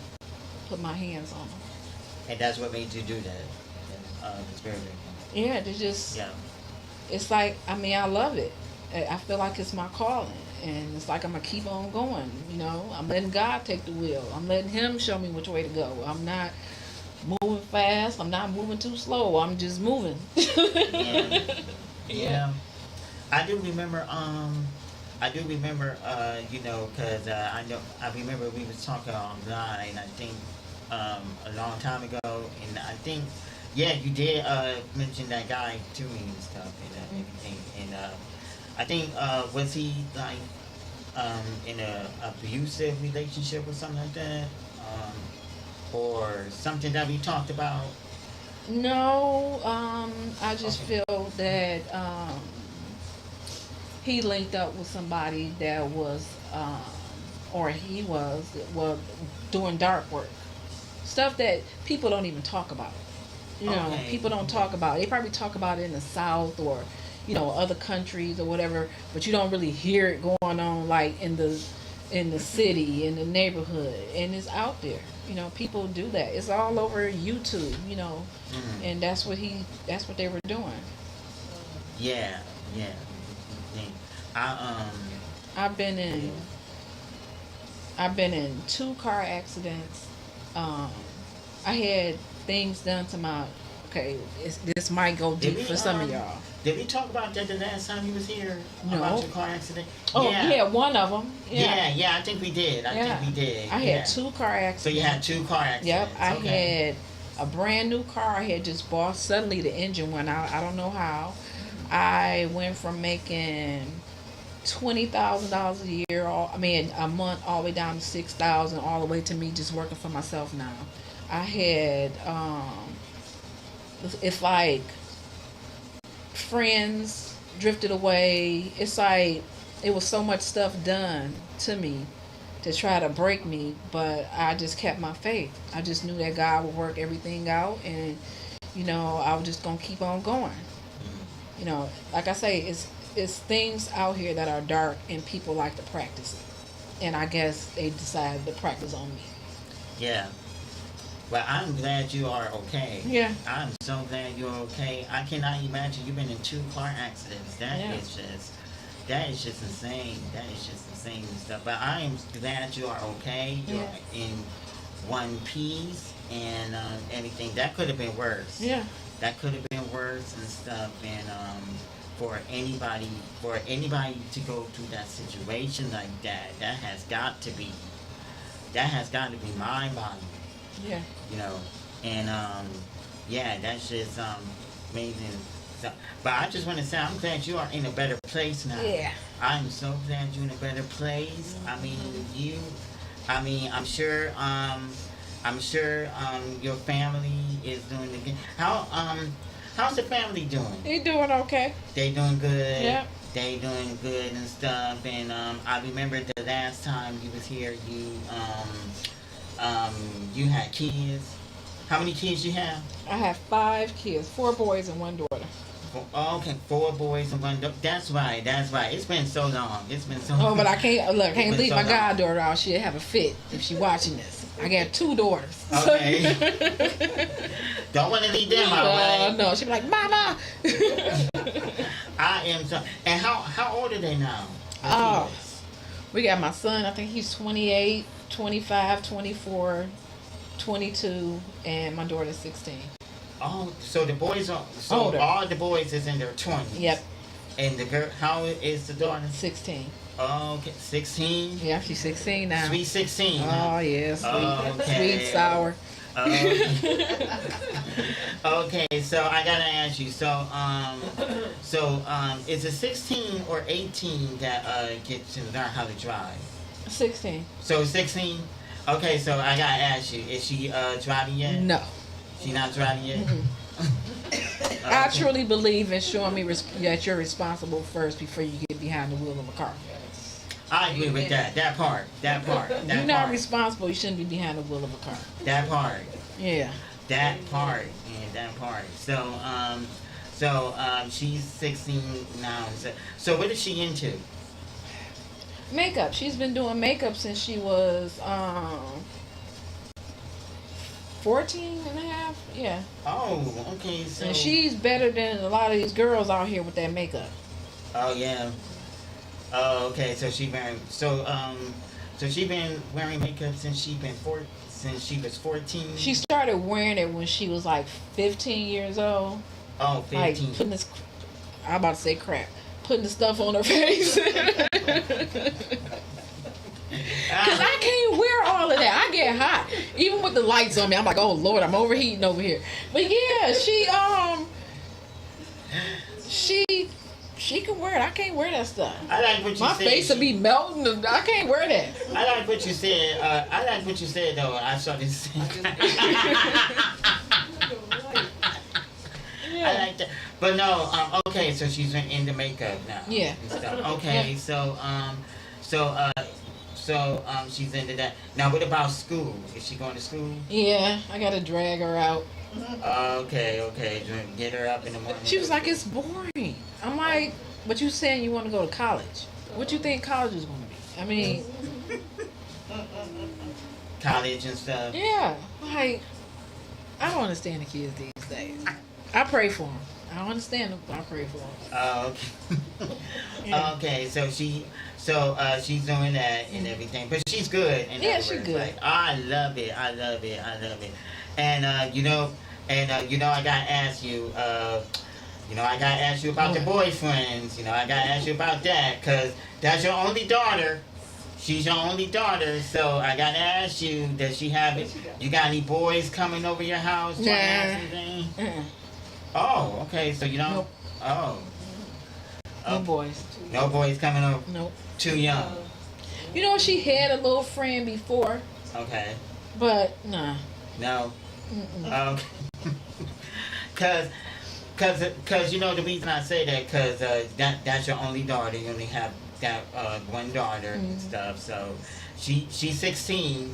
Speaker 6: put my hands on them.
Speaker 3: And that's what made you do that. The spirit.
Speaker 6: Yeah, they just,
Speaker 3: Yeah.
Speaker 6: it's like, I love it. I feel like it's my calling. And it's like I'm going to keep on going, I'm letting God take the wheel. I'm letting him show me which way to go. I'm not moving fast. I'm not moving too slow. I'm just moving.
Speaker 3: Yeah. I do remember, because I remember we was talking online, I think, a long time ago, and I think, you did mention that guy to me and stuff and everything, and I think, was he like in a abusive relationship or something like that, or something that we talked about?
Speaker 6: No, I just feel that he linked up with somebody that was, or he was, doing dark work. Stuff that people don't even talk about.
Speaker 3: Okay.
Speaker 6: People don't talk about it. They probably talk about it in the South or, other countries or whatever, but you don't really hear it going on like in the city, in the neighborhood, and it's out there. People do that. It's all over YouTube, and that's what they were doing.
Speaker 3: Yeah.
Speaker 6: I've been in 2 car accidents. I had things done to my. Okay, this might go deep for some of y'all.
Speaker 3: Did we talk about that the last time you was here?
Speaker 6: No.
Speaker 3: About your car accident?
Speaker 6: Oh, yeah, one of them.
Speaker 3: Yeah, I think we did. I think we did.
Speaker 6: I had 2 car accidents.
Speaker 3: So you had 2 car accidents.
Speaker 6: Yep, I
Speaker 3: Okay.
Speaker 6: had a brand new car. I had just bought. Suddenly the engine went out. I don't know how. I went from making $20,000 a year, a month, all the way down to $6,000, all the way to me just working for myself now. I had, it's like friends drifted away. It's like it was so much stuff done to me to try to break me, but I just kept my faith. I just knew that God would work everything out, and I was just gonna keep on going. Like I say, it's things out here that are dark, and people like to practice it, and I guess they decided to practice on me.
Speaker 3: Yeah. Well, I'm glad you are okay.
Speaker 6: Yeah.
Speaker 3: I'm so glad you're okay. I cannot imagine you've been in 2 car accidents. That is just insane. That is just insane and stuff. But I am glad you are okay. You're in one piece and everything. That could have been worse.
Speaker 6: Yeah.
Speaker 3: That could have been worse and stuff. And for anybody to go through that situation like that, that has got to be mind-boggling.
Speaker 6: Yeah.
Speaker 3: And that's just amazing. So, but I just want to say, I'm glad you are in a better place now.
Speaker 6: Yeah.
Speaker 3: I'm so glad you're in a better place. I'm sure your family is doing the good. How's the family doing?
Speaker 6: They doing okay.
Speaker 3: They doing good.
Speaker 6: Yep.
Speaker 3: they doing good and stuff. And I remember the last time you was here, you had kids. How many kids you have?
Speaker 6: I have 5 kids, 4 boys and 1 daughter.
Speaker 3: Oh, okay, 4 boys and 1 daughter. That's right. That's right. It's been so long. It's been so.
Speaker 6: Oh, but I can't look. I can't
Speaker 3: It's
Speaker 6: leave
Speaker 3: so
Speaker 6: my
Speaker 3: long.
Speaker 6: goddaughter out. She'll have a fit if she watching this. I got 2 daughters.
Speaker 3: Okay. Don't want to leave them out, right?
Speaker 6: No, she be like, Mama.
Speaker 3: I am so. And how old are they now? The
Speaker 6: Oh.
Speaker 3: kids?
Speaker 6: We got my son. I think he's 28, 25, 24, 22, and my daughter's 16.
Speaker 3: Oh, so the boys are. So
Speaker 6: Older.
Speaker 3: all the boys is in their 20s.
Speaker 6: Yep,
Speaker 3: And the girl, how is the daughter?
Speaker 6: 16.
Speaker 3: Oh, okay, 16.
Speaker 6: Yeah, she's 16 now.
Speaker 3: Sweet 16.
Speaker 6: Oh yeah, sweet,
Speaker 3: Okay.
Speaker 6: sweet, sour.
Speaker 3: Okay, so I gotta ask you. So, is it 16 or 18 that get to learn how to drive?
Speaker 6: 16.
Speaker 3: So 16. Okay, so I gotta ask you. Is she driving yet?
Speaker 6: No.
Speaker 3: She not driving yet.
Speaker 6: I truly believe in showing me that you're responsible first before you get behind the wheel of a car.
Speaker 3: I agree with that. That part. That part. That
Speaker 6: You're not
Speaker 3: part.
Speaker 6: responsible. You shouldn't be behind the wheel of a car.
Speaker 3: That part.
Speaker 6: Yeah.
Speaker 3: That part. Yeah, that part. So, she's 16 now. So what is she into?
Speaker 6: Makeup. She's been doing makeup since she was 14 and a half. Yeah.
Speaker 3: Oh, okay. So.
Speaker 6: And she's better than a lot of these girls out here with that makeup.
Speaker 3: Oh yeah. Oh, okay. So she wearing. So she been wearing makeup since she was 14.
Speaker 6: She started wearing it when she was like 15 years old.
Speaker 3: Oh, 15.
Speaker 6: Like putting this, I'm about to say crap, putting the stuff on her face. Cause I can't wear all of that. I get hot, even with the lights on me. I'm like, oh Lord, I'm overheating over here. But yeah, she can wear it. I can't wear that stuff.
Speaker 3: I like what you
Speaker 6: My
Speaker 3: said.
Speaker 6: face will be melting. I can't wear that.
Speaker 3: I like what you said. I like what you said though. I started saying. I like that. But no. Okay. So she's into makeup now.
Speaker 6: Yeah.
Speaker 3: And stuff. Okay.
Speaker 6: Yeah.
Speaker 3: So she's into that. Now what about school? Is she going to school?
Speaker 6: Yeah, I gotta drag her out.
Speaker 3: Okay. Get her up in the morning.
Speaker 6: She was like, it's boring. I'm like, but you saying you want to go to college? What you think college is going to be? I mean,
Speaker 3: college and stuff.
Speaker 6: yeah, like, I don't understand the kids these days. I pray for them. I don't understand them, but I pray for them.
Speaker 3: Okay.
Speaker 6: Yeah.
Speaker 3: Okay, so she's doing that and everything, but she's good. In
Speaker 6: Yeah,
Speaker 3: other
Speaker 6: she's
Speaker 3: words.
Speaker 6: good.
Speaker 3: Like, I love it. And I gotta ask you. I gotta ask you about the boyfriends. I gotta ask you about that, cause that's your only daughter. She's your only daughter, so I gotta ask you, does she have it? You got any boys coming over your house?
Speaker 6: Nah.
Speaker 3: Anything? Oh, okay. So you don't.
Speaker 6: Nope.
Speaker 3: Oh.
Speaker 6: No boys.
Speaker 3: No boys coming over.
Speaker 6: Nope.
Speaker 3: Too young.
Speaker 6: You know, she had a little friend before,
Speaker 3: Okay.
Speaker 6: but nah.
Speaker 3: No.
Speaker 6: Mm-mm.
Speaker 3: Cause the reason I say that, cause that's your only daughter. You only have that one daughter and stuff. So she's 16,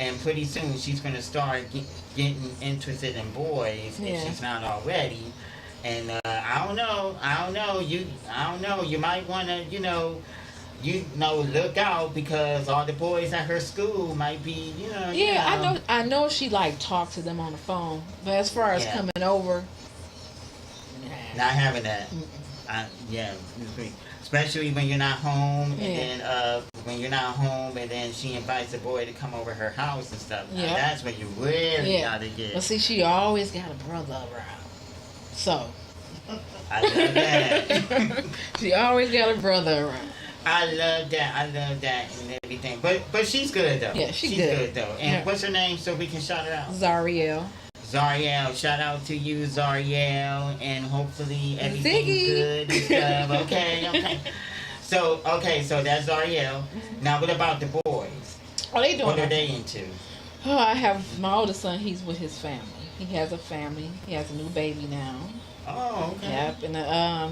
Speaker 3: and pretty soon she's gonna start getting interested in boys if she's not already. And I don't know. You might wanna look out, because all the boys at her school might be
Speaker 6: Yeah, I know she like talked to them on the phone, but as far as coming over,
Speaker 3: not having that. Especially when you're not home, and then when you're not home, and then she invites a boy to come over her house and stuff. Now, that's when you really gotta get.
Speaker 6: But see, she always got a brother around, so
Speaker 3: I love that.
Speaker 6: she always got a brother around.
Speaker 3: I love that and everything. But she's good though.
Speaker 6: Yeah, she's
Speaker 3: good though. And
Speaker 6: Yeah.
Speaker 3: what's her name so we can shout her out?
Speaker 6: Zariel.
Speaker 3: Zariel, shout out to you, Zariel, and hopefully everything's
Speaker 6: Ziggy.
Speaker 3: good and stuff. Okay. So that's Zariel. Now what about the boys?
Speaker 6: Oh, they doing
Speaker 3: What are
Speaker 6: okay.
Speaker 3: they into?
Speaker 6: Oh, I have my oldest son. He's with his family. He has a family. He has a new baby now.
Speaker 3: Oh, okay.
Speaker 6: Yep. And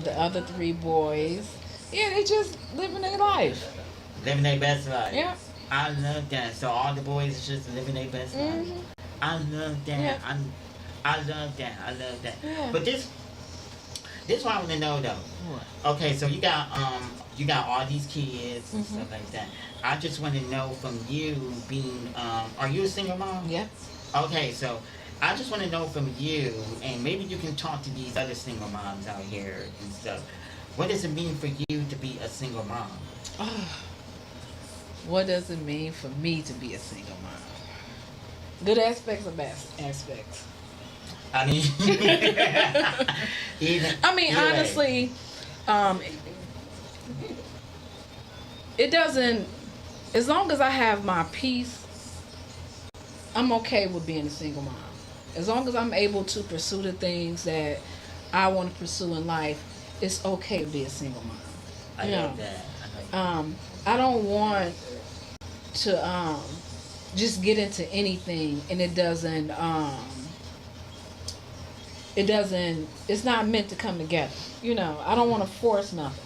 Speaker 6: the other 3 boys, Yeah, they just living their life.
Speaker 3: Living their best life.
Speaker 6: Yeah.
Speaker 3: I love that. So all the boys is just living their best life. I love that.
Speaker 6: Yeah.
Speaker 3: I love that. I love that.
Speaker 6: Yeah.
Speaker 3: But this what I want to know though.
Speaker 6: What?
Speaker 3: Okay, so you got all these kids and stuff like that. I just want to know from you being are you a single mom?
Speaker 6: Yeah.
Speaker 3: Okay, so I just want to know from you, and maybe you can talk to these other single moms out here and stuff. What does it mean for you to be a single mom?
Speaker 6: What does it mean for me to be a single mom? Good aspects or bad aspects?
Speaker 3: I mean, either way.
Speaker 6: Honestly, it doesn't. As long as I have my peace, I'm okay with being a single mom. As long as I'm able to pursue the things that I want to pursue in life, it's okay to be a single mom.
Speaker 3: I love that.
Speaker 6: I don't want to just get into anything and it's not meant to come together. I don't want to force nothing.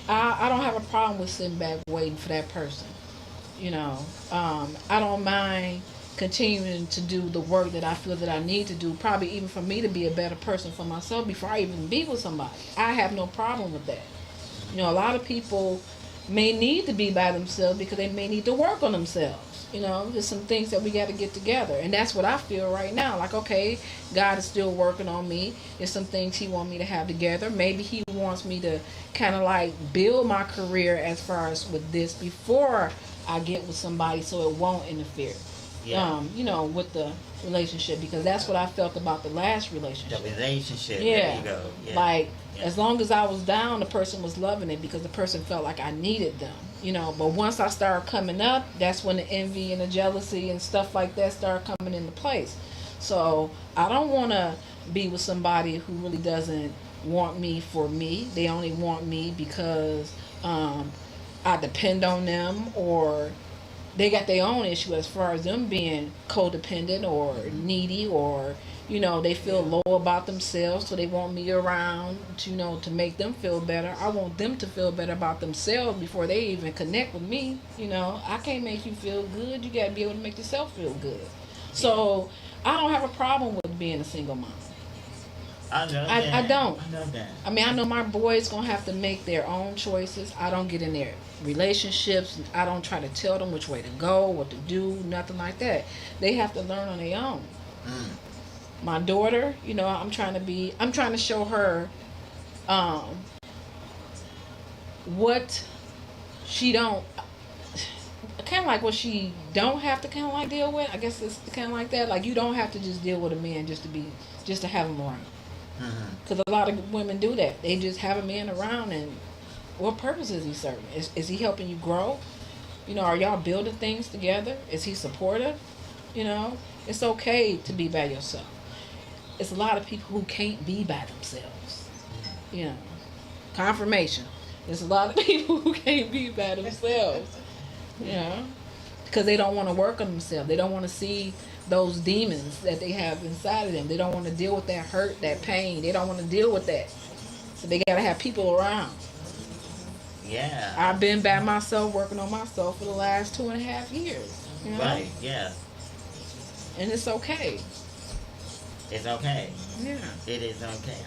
Speaker 6: I don't have a problem with sitting back waiting for that person. I don't mind continuing to do the work that I feel that I need to do, probably even for me to be a better person for myself before I even be with somebody. I have no problem with that. A lot of people may need to be by themselves because they may need to work on themselves. There's some things that we got to get together, and that's what I feel right now. Like, okay, God is still working on me. There's some things He wants me to have together. Maybe He wants me to kind of like build my career as far as with this before I get with somebody, so it won't interfere.
Speaker 3: Yeah.
Speaker 6: With the relationship, because that's what I felt about the last relationship.
Speaker 3: The relationship.
Speaker 6: Yeah.
Speaker 3: There you go. Yeah.
Speaker 6: Like,
Speaker 3: yeah.
Speaker 6: as long as I was down, the person was loving it because the person felt like I needed them. But once I started coming up, that's when the envy and the jealousy and stuff like that started coming into place. So I don't want to be with somebody who really doesn't want me for me. They only want me because I depend on them, or they got their own issue as far as them being codependent or needy, or they feel low about themselves, so they want me around to make them feel better. I want them to feel better about themselves before they even connect with me. I can't make you feel good. You got to be able to make yourself feel good. So I don't have a problem with being a single mom.
Speaker 3: I don't.
Speaker 6: I love that. I know my boys gonna have to make their own choices. I don't get in their relationships. I don't try to tell them which way to go, what to do, nothing like that. They have to learn on their own. My daughter, I'm trying to show her what she don't, kind of like what she don't have to kind of like deal with. I guess it's kind of like that. Like, you don't have to just deal with a man just to have him around. Because a lot of women do that. They just have a man around, and what purpose is he serving? Is he helping you grow? Are y'all building things together? Is he supportive? It's okay to be by yourself. It's a lot of people who can't be by themselves. Confirmation. There's a lot of people who can't be by themselves. Because they don't want to work on themselves. They don't want to see those demons that they have inside of them. They don't want to deal with that hurt, that pain. They don't want to deal with that. So they got to have people around.
Speaker 3: Yeah.
Speaker 6: I've been by myself, working on myself for the last 2.5 years.
Speaker 3: Right, yeah.
Speaker 6: And it's okay.
Speaker 3: It's okay.
Speaker 6: Yeah.
Speaker 3: It is okay.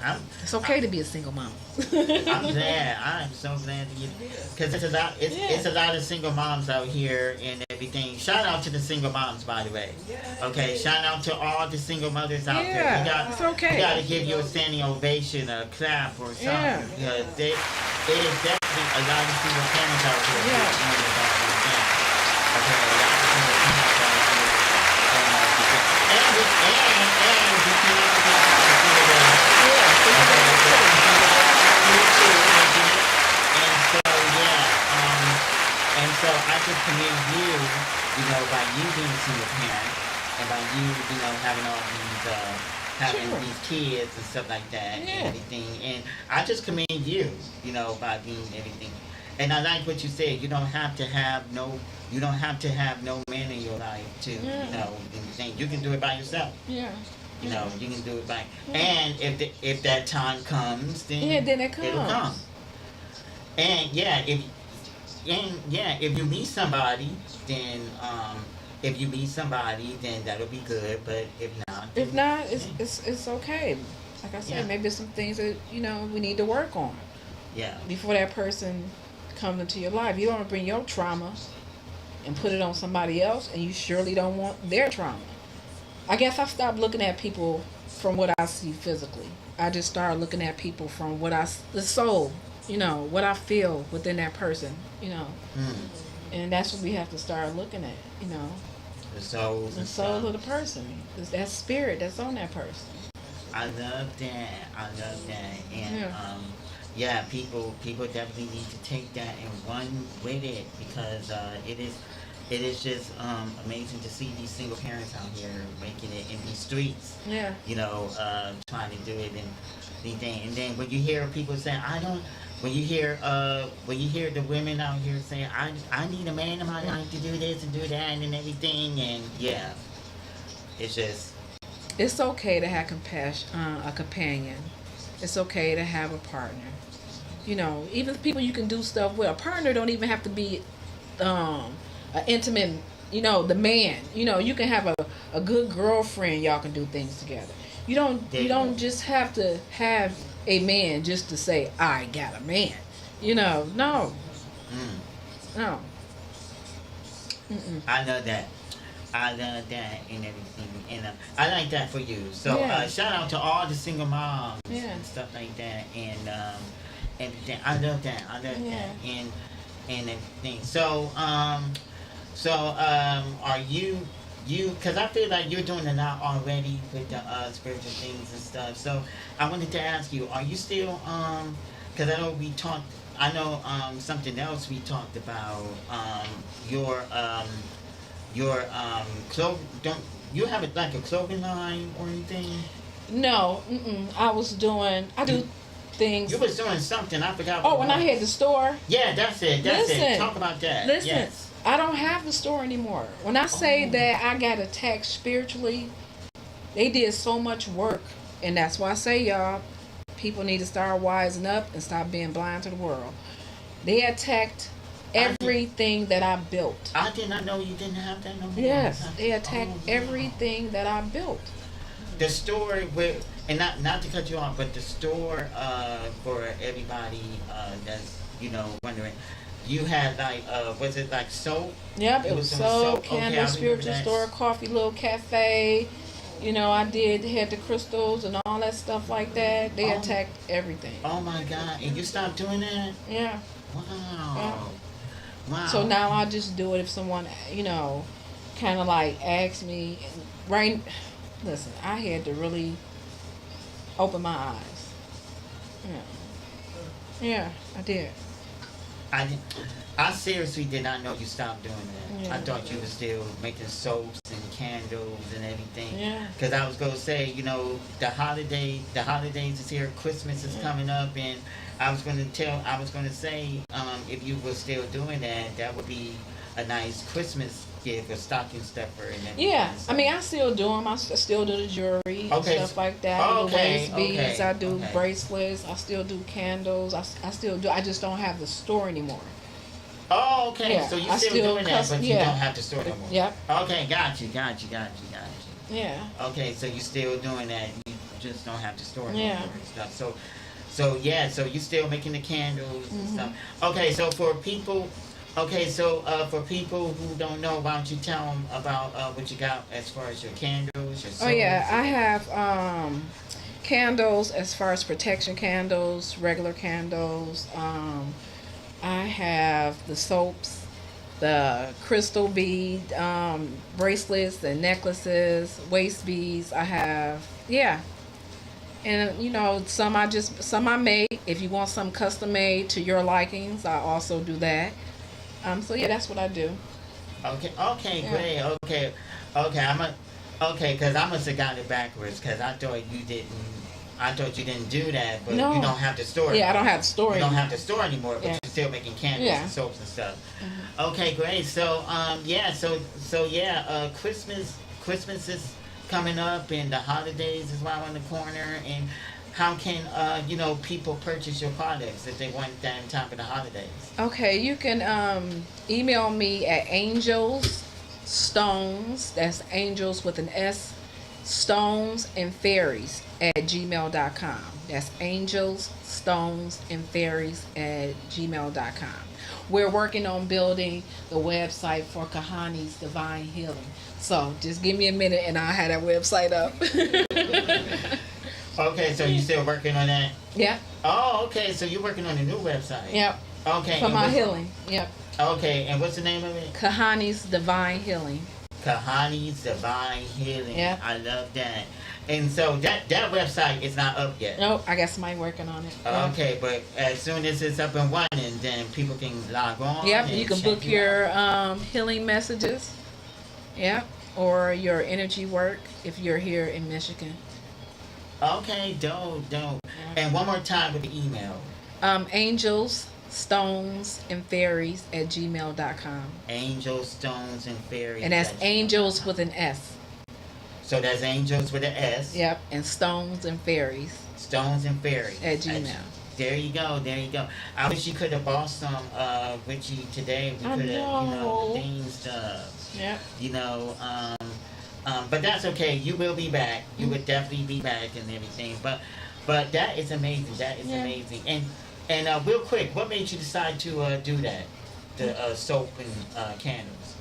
Speaker 6: It's okay to be a single mom.
Speaker 3: I'm glad. I'm so glad to get, because it's a lot of single moms out here and everything. Shout out to the single moms, by the way. Okay, shout out to all the single mothers out there.
Speaker 6: It's okay.
Speaker 3: We got to give you a standing ovation, a clap, or something.
Speaker 6: Yeah.
Speaker 3: Because it is definitely a lot of single parents out there.
Speaker 6: Yeah.
Speaker 3: Okay, a lot of single parents out there. And we and so I just commend you, by you being a single parent, and by you, having all these, having these kids and stuff like that, and everything. And I just commend you, by being everything. And I like what you said. You don't have to have no man in your life to, anything. You can do it by yourself.
Speaker 6: Yeah.
Speaker 3: You can do it by. And if that time comes, then
Speaker 6: then it comes.
Speaker 3: It'll come. And if you meet somebody, then that'll be good. But if not,
Speaker 6: If
Speaker 3: then,
Speaker 6: not,
Speaker 3: yeah,
Speaker 6: it's okay. Like I said,
Speaker 3: yeah,
Speaker 6: maybe some things that we need to work on
Speaker 3: yeah.
Speaker 6: before that person comes into your life. You don't want to bring your trauma and put it on somebody else, and you surely don't want their trauma. I guess I stopped looking at people from what I see physically. I just started looking at people from the soul, what I feel within that person.
Speaker 3: Mm.
Speaker 6: And that's what we have to start looking at.
Speaker 3: The souls
Speaker 6: The
Speaker 3: and
Speaker 6: soul
Speaker 3: stuff.
Speaker 6: of the person. It's that spirit that's on that person.
Speaker 3: I love that. I love that. And
Speaker 6: Yeah.
Speaker 3: yeah, people definitely need to take that and run with it because it is just amazing to see these single parents out here making it in these streets.
Speaker 6: Yeah.
Speaker 3: Trying to do it and these things. And then when you hear people saying, I don't. When you hear the women out here saying, I need a man in my life to do this and do that and everything, and yeah, it's just.
Speaker 6: It's okay to have a companion. It's okay to have a partner. Even people you can do stuff with. A partner don't even have to be an intimate, the man. You can have a good girlfriend, y'all can do things together. You don't just have to have a man just to say, I got a man. No. No. Mm-mm.
Speaker 3: I love that. I love that and everything, and I like that for you. So
Speaker 6: Yeah.
Speaker 3: shout out to all the single moms
Speaker 6: Yeah.
Speaker 3: and stuff like that, and everything. I love that. I love
Speaker 6: Yeah.
Speaker 3: that, and everything. So are you? Because I feel like you're doing a lot already with the spiritual things and stuff. So I wanted to ask you, are you still because I know we talked. I know something else we talked about your clothes. Don't you have it like a clothing line or anything?
Speaker 6: No. Mm-mm. I do things.
Speaker 3: You was doing something. I forgot.
Speaker 6: Oh,
Speaker 3: what
Speaker 6: when
Speaker 3: it
Speaker 6: I
Speaker 3: was.
Speaker 6: had the store.
Speaker 3: Yeah, that's it. That's it.
Speaker 6: Listen.
Speaker 3: Talk about that.
Speaker 6: Listen,
Speaker 3: Yes.
Speaker 6: I don't have the store anymore. When I say that I got attacked spiritually, they did so much work. And that's why I say, y'all, people need to start wising up and stop being blind to the world. They attacked everything that I built.
Speaker 3: I did not know you didn't have that no more.
Speaker 6: Yes, they attacked
Speaker 3: Oh, wow.
Speaker 6: everything that I built.
Speaker 3: The store where, and not to cut you off, but the store for everybody that's wondering, you had like was it like soap?
Speaker 6: Yep, it was soap,
Speaker 3: Okay, I
Speaker 6: candle,
Speaker 3: remember
Speaker 6: spiritual
Speaker 3: that.
Speaker 6: store, coffee, little cafe. I had the crystals and all that stuff like that. They
Speaker 3: Oh.
Speaker 6: attacked everything.
Speaker 3: Oh my God! And you stopped doing that?
Speaker 6: Yeah.
Speaker 3: Wow. Wow.
Speaker 6: So now I just do it if someone, kind of like asks me. Right. Listen, I had to really open my eyes. Yeah. Yeah, I did.
Speaker 3: I seriously did not know you stopped doing that.
Speaker 6: Yeah.
Speaker 3: I thought you were still making soaps and candles and everything.
Speaker 6: Yeah.
Speaker 3: Because I was gonna say, the holidays is here. Christmas is coming up, and I was gonna say, if you were still doing that, that would be a nice Christmas gift, a stocking stuffer, and everything.
Speaker 6: Yeah,
Speaker 3: So-
Speaker 6: I mean, I still do them. I still do the jewelry and
Speaker 3: Okay.
Speaker 6: stuff like that. I do the
Speaker 3: Okay,
Speaker 6: waist beads.
Speaker 3: okay,
Speaker 6: I do
Speaker 3: okay.
Speaker 6: bracelets. I still do candles. I still do. I just don't have the store anymore.
Speaker 3: Oh, okay.
Speaker 6: Yeah,
Speaker 3: So you
Speaker 6: I
Speaker 3: still
Speaker 6: still
Speaker 3: doing that,
Speaker 6: custom-
Speaker 3: but you
Speaker 6: yeah.
Speaker 3: don't have to store no more.
Speaker 6: Yep.
Speaker 3: Okay, got you.
Speaker 6: Yeah.
Speaker 3: Okay, so you still doing that. You just don't have to store no
Speaker 6: Yeah.
Speaker 3: more and stuff. So you still making the candles
Speaker 6: Mm-hmm.
Speaker 3: and stuff. Okay, so for people who don't know, why don't you tell them about what you got as far as your candles, your
Speaker 6: Oh yeah,
Speaker 3: soaps?
Speaker 6: I have candles as far as protection candles, regular candles. I have the soaps, the crystal bead bracelets, the necklaces, waist beads. I have and some I make. If you want some custom made to your likings, I also do that. So yeah, that's what I do.
Speaker 3: Okay,
Speaker 6: Yeah.
Speaker 3: great. Okay, because I must have got it backwards because I thought you didn't do that, but
Speaker 6: No.
Speaker 3: you don't have to store.
Speaker 6: Yeah, I
Speaker 3: anymore.
Speaker 6: don't have the store
Speaker 3: You don't
Speaker 6: anymore.
Speaker 3: have to store anymore, but
Speaker 6: Yeah.
Speaker 3: you're still making candles
Speaker 6: Yeah.
Speaker 3: and soaps and stuff. Okay, great. So Christmas is coming up, and the holidays is right around the corner. And how can people purchase your products if they want that in time for the holidays?
Speaker 6: Okay, you can email me at Angels Stones. That's Angels with an S. Stones and Fairies at gmail.com. That's Angels, Stones, and Fairies at gmail.com. We're working on building the website for Kahani's Divine Healing. So just give me a minute and I'll have that website up.
Speaker 3: Okay, so you still working on that?
Speaker 6: Yeah.
Speaker 3: Oh, okay, so you're working on a new website.
Speaker 6: Yep.
Speaker 3: Okay.
Speaker 6: For my healing. Yep.
Speaker 3: Okay, and what's the name of it?
Speaker 6: Kahani's Divine Healing.
Speaker 3: Kahani's Divine Healing.
Speaker 6: Yeah.
Speaker 3: I love that. And so that website is not up yet.
Speaker 6: Nope, I got somebody working on it.
Speaker 3: Okay, but as soon as it's up and running, then people can log on.
Speaker 6: Yep,
Speaker 3: and
Speaker 6: you can
Speaker 3: check
Speaker 6: book
Speaker 3: you
Speaker 6: your
Speaker 3: out.
Speaker 6: healing messages. Yep, or your energy work if you're here in Michigan.
Speaker 3: Okay, dope. And one more time with the email.
Speaker 6: Angels, Stones, and Fairies at gmail.com.
Speaker 3: Angels, Stones, and Fairies.
Speaker 6: And that's
Speaker 3: at
Speaker 6: Angels
Speaker 3: gmail.com.
Speaker 6: with an S.
Speaker 3: So that's Angels with an S.
Speaker 6: Yep, and Stones and Fairies
Speaker 3: Stones and Fairies.
Speaker 6: at Gmail.
Speaker 3: There you go. I wish you could have bought some with you today. We
Speaker 6: I
Speaker 3: could have,
Speaker 6: know.
Speaker 3: the theme stuff.
Speaker 6: Yep.
Speaker 3: But that's okay. You will be back. You would definitely be back and everything. But that is amazing. That is amazing. And real quick, what made you decide to do that? The soap and candles.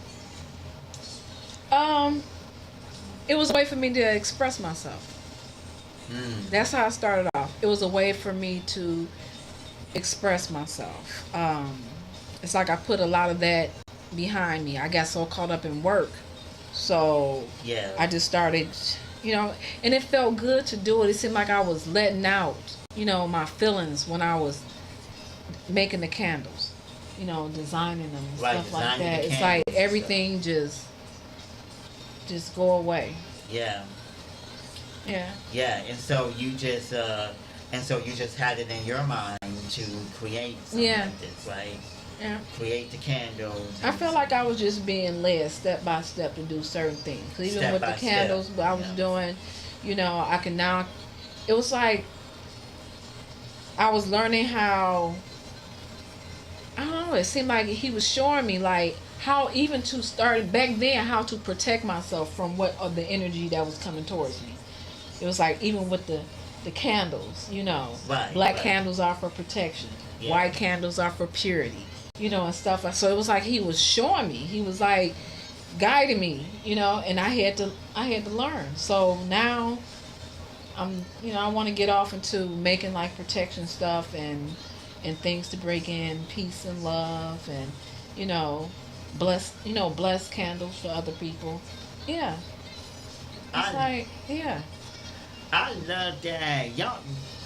Speaker 6: It was a way for me to express myself. That's how I started off. It was a way for me to express myself. It's like I put a lot of that behind me. I got so caught up in work. So
Speaker 3: Yeah.
Speaker 6: I just started, and it felt good to do it. It seemed like I was letting out, my feelings when I was making the candles, designing them and
Speaker 3: Right,
Speaker 6: stuff like
Speaker 3: designing
Speaker 6: that.
Speaker 3: the
Speaker 6: It's like
Speaker 3: candles and stuff.
Speaker 6: everything just go away.
Speaker 3: Yeah.
Speaker 6: Yeah.
Speaker 3: Yeah. And so you just had it in your mind to create something like this, right?
Speaker 6: Yeah.
Speaker 3: Create the candles.
Speaker 6: I feel like I was just being led step by step to do certain things. 'Cause even
Speaker 3: Step
Speaker 6: with the
Speaker 3: by step,
Speaker 6: candles, what I was doing, I can now. It was like I was learning how. I don't know. It seemed like he was showing me like how even to start back then how to protect myself from what of the energy that was coming towards me. It was like even with the candles,
Speaker 3: Right,
Speaker 6: black
Speaker 3: right.
Speaker 6: candles are for protection,
Speaker 3: Yeah.
Speaker 6: white candles are for purity, and stuff like. So it was like he was showing me. He was like guiding me, and I had to learn. So now I want to get off into making like protection stuff and things to break in peace and love and bless candles for other people. Yeah. It's like, yeah.
Speaker 3: I love that.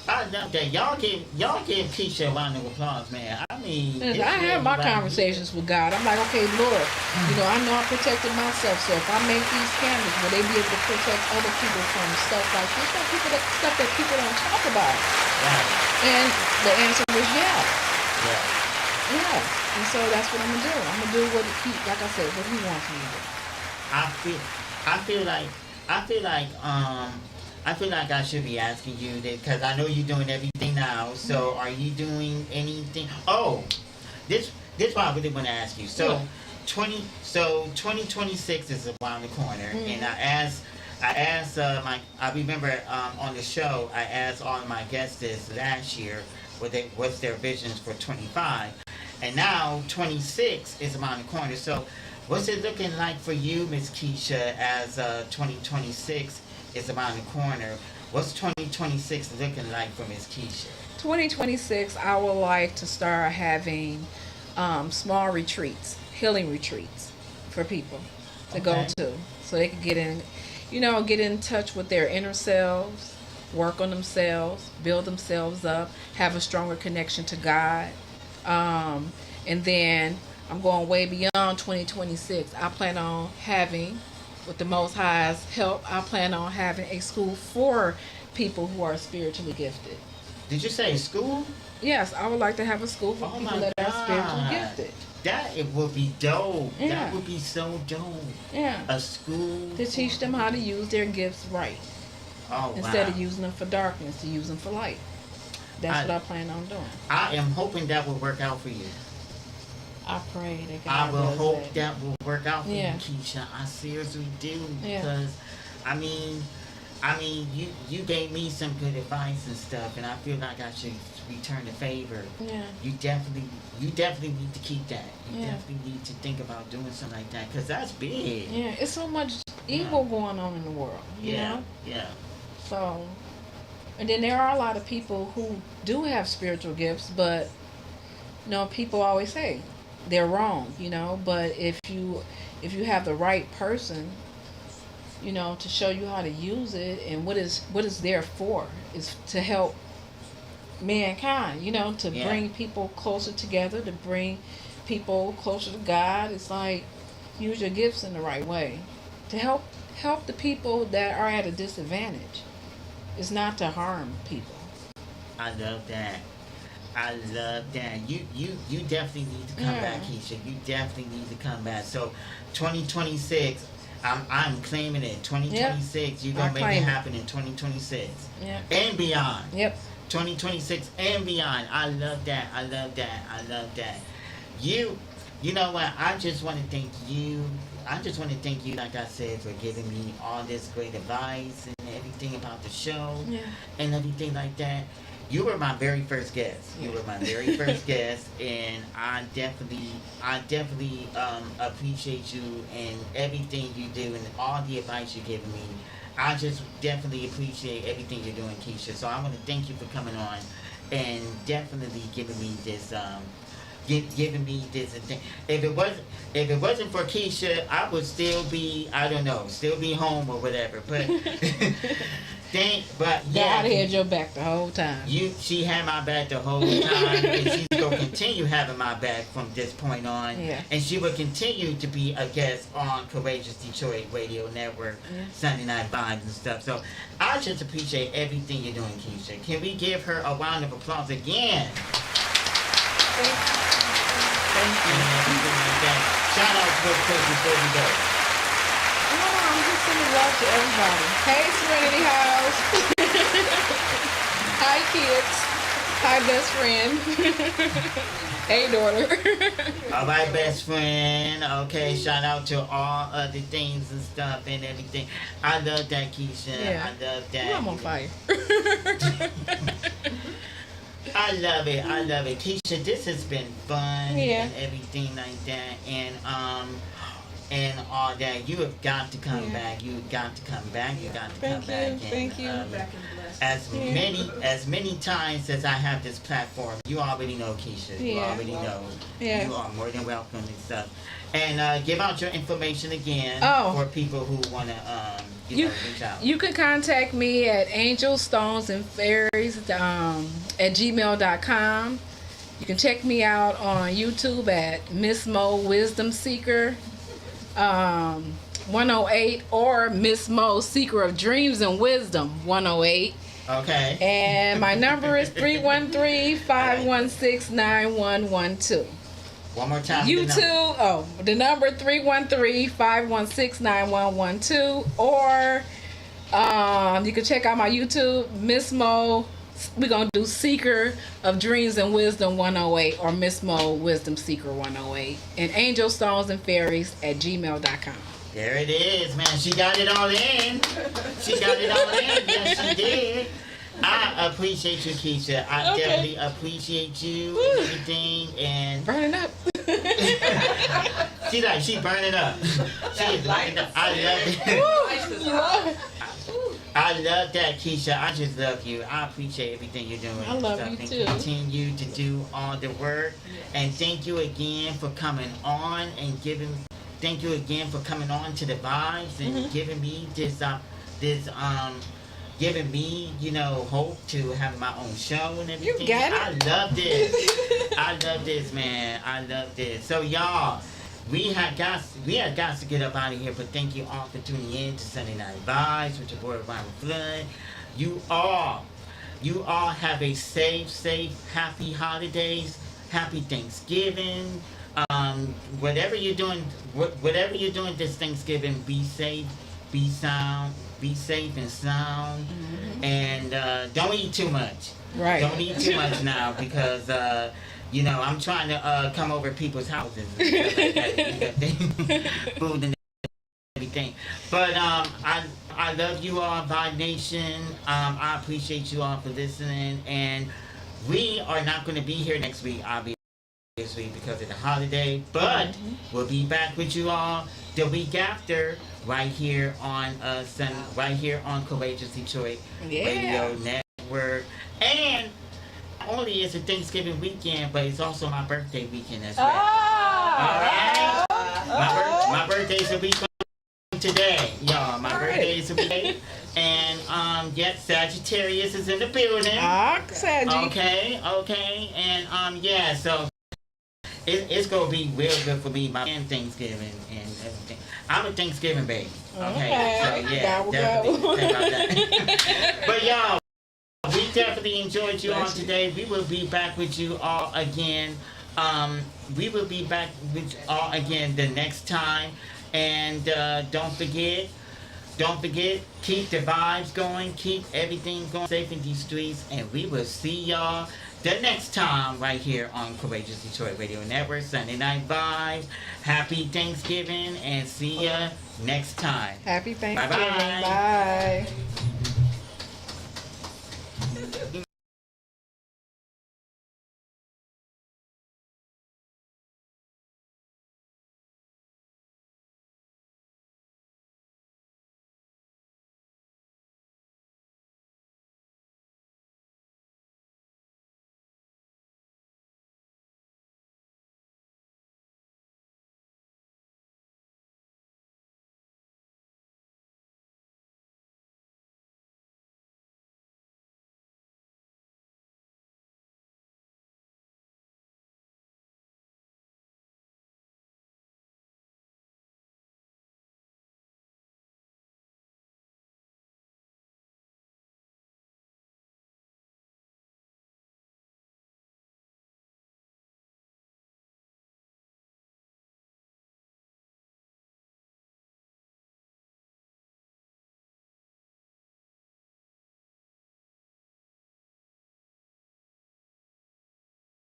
Speaker 3: I love that. Y'all give Keisha a round of applause, man. I mean,
Speaker 6: Yes,
Speaker 3: this
Speaker 6: I have my
Speaker 3: lady right
Speaker 6: conversations with God. I'm like, okay, Lord, I know I protected myself. So if I make these candles, will they be able to protect other people from stuff like this? Stuff that people don't talk about.
Speaker 3: here. Right.
Speaker 6: And the answer was yeah.
Speaker 3: Yeah.
Speaker 6: Yeah. And so that's what I'm gonna do. I'm gonna do what like I said, what he wants me to do.
Speaker 3: I feel like I should be asking you that because I know you're doing everything now. So are you doing anything? Oh, this what I really want to ask you. So,
Speaker 6: Yeah.
Speaker 3: 2026 is around the corner, and I remember on the show I asked all of my guests this last year what's their visions for 25, and now 26 is around the corner. So, what's it looking like for you, Miss Keisha, as 2026 is around the corner? What's 2026 looking like for Miss Keisha?
Speaker 6: 2026, I would like to start having small retreats, healing retreats for people to go to, so they can get in touch with their inner selves, work on themselves, build themselves up, have a stronger connection to God, and then I'm going way beyond 2026. I plan on having, with the Most High's help, I plan on having a school for people who are spiritually gifted.
Speaker 3: Did you say school?
Speaker 6: Yes, I would like to have a school for people that are spiritually gifted.
Speaker 3: That it would be dope.
Speaker 6: Yeah.
Speaker 3: That would be so dope.
Speaker 6: Yeah.
Speaker 3: A school
Speaker 6: To teach them how to use their gifts right.
Speaker 3: Oh,
Speaker 6: Instead
Speaker 3: wow.
Speaker 6: of using them for darkness, to use them for light. That's what I plan on doing.
Speaker 3: I am hoping that will work out for you.
Speaker 6: I pray that
Speaker 3: I
Speaker 6: God
Speaker 3: will
Speaker 6: does
Speaker 3: hope
Speaker 6: that.
Speaker 3: that will work out for
Speaker 6: Yeah.
Speaker 3: you, Keisha. I seriously do.
Speaker 6: Yeah.
Speaker 3: Because, I mean, you gave me some good advice and stuff, and I feel like I should return the favor.
Speaker 6: Yeah.
Speaker 3: You definitely need to keep that. You
Speaker 6: Yeah.
Speaker 3: definitely need to think about doing something like that, because that's big.
Speaker 6: Yeah, it's so much evil going on in the world, you know?
Speaker 3: Yeah.
Speaker 6: So, and then there are a lot of people who do have spiritual gifts, but, you know, people always say they're wrong, you know? But if you have the right person, you know, to show you how to use it and what is there for is to help mankind, you know, to
Speaker 3: Yeah.
Speaker 6: bring people closer together, to bring people closer to God. It's like use your gifts in the right way to help the people that are at a disadvantage. It's not to harm people.
Speaker 3: I love that. I love that. You definitely need to come
Speaker 6: Yeah.
Speaker 3: back, Keisha. You definitely need to come back. So, 2026, I'm claiming it. 2026, you're
Speaker 6: I
Speaker 3: gonna make
Speaker 6: claim
Speaker 3: it
Speaker 6: it.
Speaker 3: happen in 2026
Speaker 6: Yeah.
Speaker 3: and beyond.
Speaker 6: Yep.
Speaker 3: 2026 and beyond. I love that. I love that. I love that. You know what? I just want to thank you. I just want to thank you, like I said, for giving me all this great advice and everything about the show
Speaker 6: Yeah.
Speaker 3: and everything like that. You were my very first guest. You were my very first guest, and I definitely appreciate you and everything you do and all the advice you're giving me. I just definitely appreciate everything you're doing, Keisha. So I want to thank you for coming on and definitely giving me this giving me this thing. If it wasn't for Keisha, I would still be, I don't know, still be home or whatever. But
Speaker 6: God had your back the whole time.
Speaker 3: She had my back the whole time, and she's gonna continue having my back from this point on.
Speaker 6: Yeah.
Speaker 3: And she will continue to be a guest on Courageous Detroit Radio Network, Sunday Night Vibes and stuff. So I just appreciate everything you're doing, Keisha. Can we give her a round of applause again?
Speaker 6: Thank you.
Speaker 3: And everything like that. Shout out to Chris before we go.
Speaker 6: I'm just sending love to everybody. Hey, Serenity House. Hi, kids. Hi, best friend. Hey, daughter.
Speaker 3: All right, best friend. Okay, shout out to all other things and stuff and everything. I love that, Keisha.
Speaker 6: Yeah.
Speaker 3: I love that.
Speaker 6: Ooh, I'm on fire.
Speaker 3: I love it. I love it. Keisha, this has been fun
Speaker 6: Yeah.
Speaker 3: and everything like that. And all that. You have got to come
Speaker 6: Yeah.
Speaker 3: back. You got to come back. You got to
Speaker 6: Thank
Speaker 3: come
Speaker 6: you.
Speaker 3: back. And,
Speaker 6: Thank you.
Speaker 3: as many times as I have this platform, you already know, Keisha. You
Speaker 6: Yeah.
Speaker 3: already know.
Speaker 6: Yeah.
Speaker 3: You are more than welcome and stuff. And give out your information again for people who want to reach out.
Speaker 6: You can contact me at angelstonesandfairies at gmail.com. You can check me out on YouTube at Miss Mo Wisdom Seeker 108 or Miss Mo Seeker of Dreams and Wisdom 108.
Speaker 3: Okay.
Speaker 6: And my number is 313-516-9112.
Speaker 3: One more time.
Speaker 6: YouTube, the number 313-516-9112, or you can check out my YouTube, Miss Mo. We're gonna do Seeker of Dreams and Wisdom 108 or Miss Mo Wisdom Seeker 108, and Angel Stones and Fairies at gmail.com.
Speaker 3: There it is, man. She got it all in. She got it all in. Yes, she did. I appreciate you, Keisha. I definitely appreciate you and everything. And
Speaker 6: burning up.
Speaker 3: She burning up. She is lighting up. I love it. I love that, Keisha. I just love you. I appreciate everything you're doing.
Speaker 6: I love
Speaker 3: and
Speaker 6: you
Speaker 3: stuff,
Speaker 6: too.
Speaker 3: And continue to do all the work. And thank you again for coming on and giving. Thank you again for coming on to the vibes and giving me giving me, hope to have my own show and everything.
Speaker 6: You got it.
Speaker 3: I love this. I love this, man. I love this. So y'all, we had got to get up out of here, but thank you all for tuning in to Sunday Night Vibes with your boy Ryan Flood. You all have a safe, happy holidays, happy Thanksgiving. Whatever you're doing this Thanksgiving, be safe, be sound, be safe and sound, and don't eat too much.
Speaker 6: Right.
Speaker 3: Don't eat too much now because I'm trying to come over people's houses and stuff like that. Food and everything. But I love you all, Vibe Nation. I appreciate you all for listening, and we are not going to be here next week, obviously, because of the holiday, but we'll be back with you all the week after, right here on right here on Courageous Detroit Radio Network. And not only is it Thanksgiving weekend, but it's also my birthday weekend as well. All right, my birthday's a week from today, y'all. My birthday is a week, and yes, Sagittarius is in the building. Okay, and yeah, so. It's gonna be real good for me, my Thanksgiving and everything. I'm a Thanksgiving baby. Okay. So yeah, definitely think about that. But y'all, we definitely enjoyed you on today. We will be back with you all again. We will be back with you all again the next time. And don't forget, keep the vibes going, keep everything going safe in these streets, and we will see y'all the next time right here on Courageous Detroit Radio Network, Sunday Night Vibes. Happy Thanksgiving, and see ya next time.
Speaker 6: Happy Thanksgiving.
Speaker 3: Bye-bye.
Speaker 6: Bye.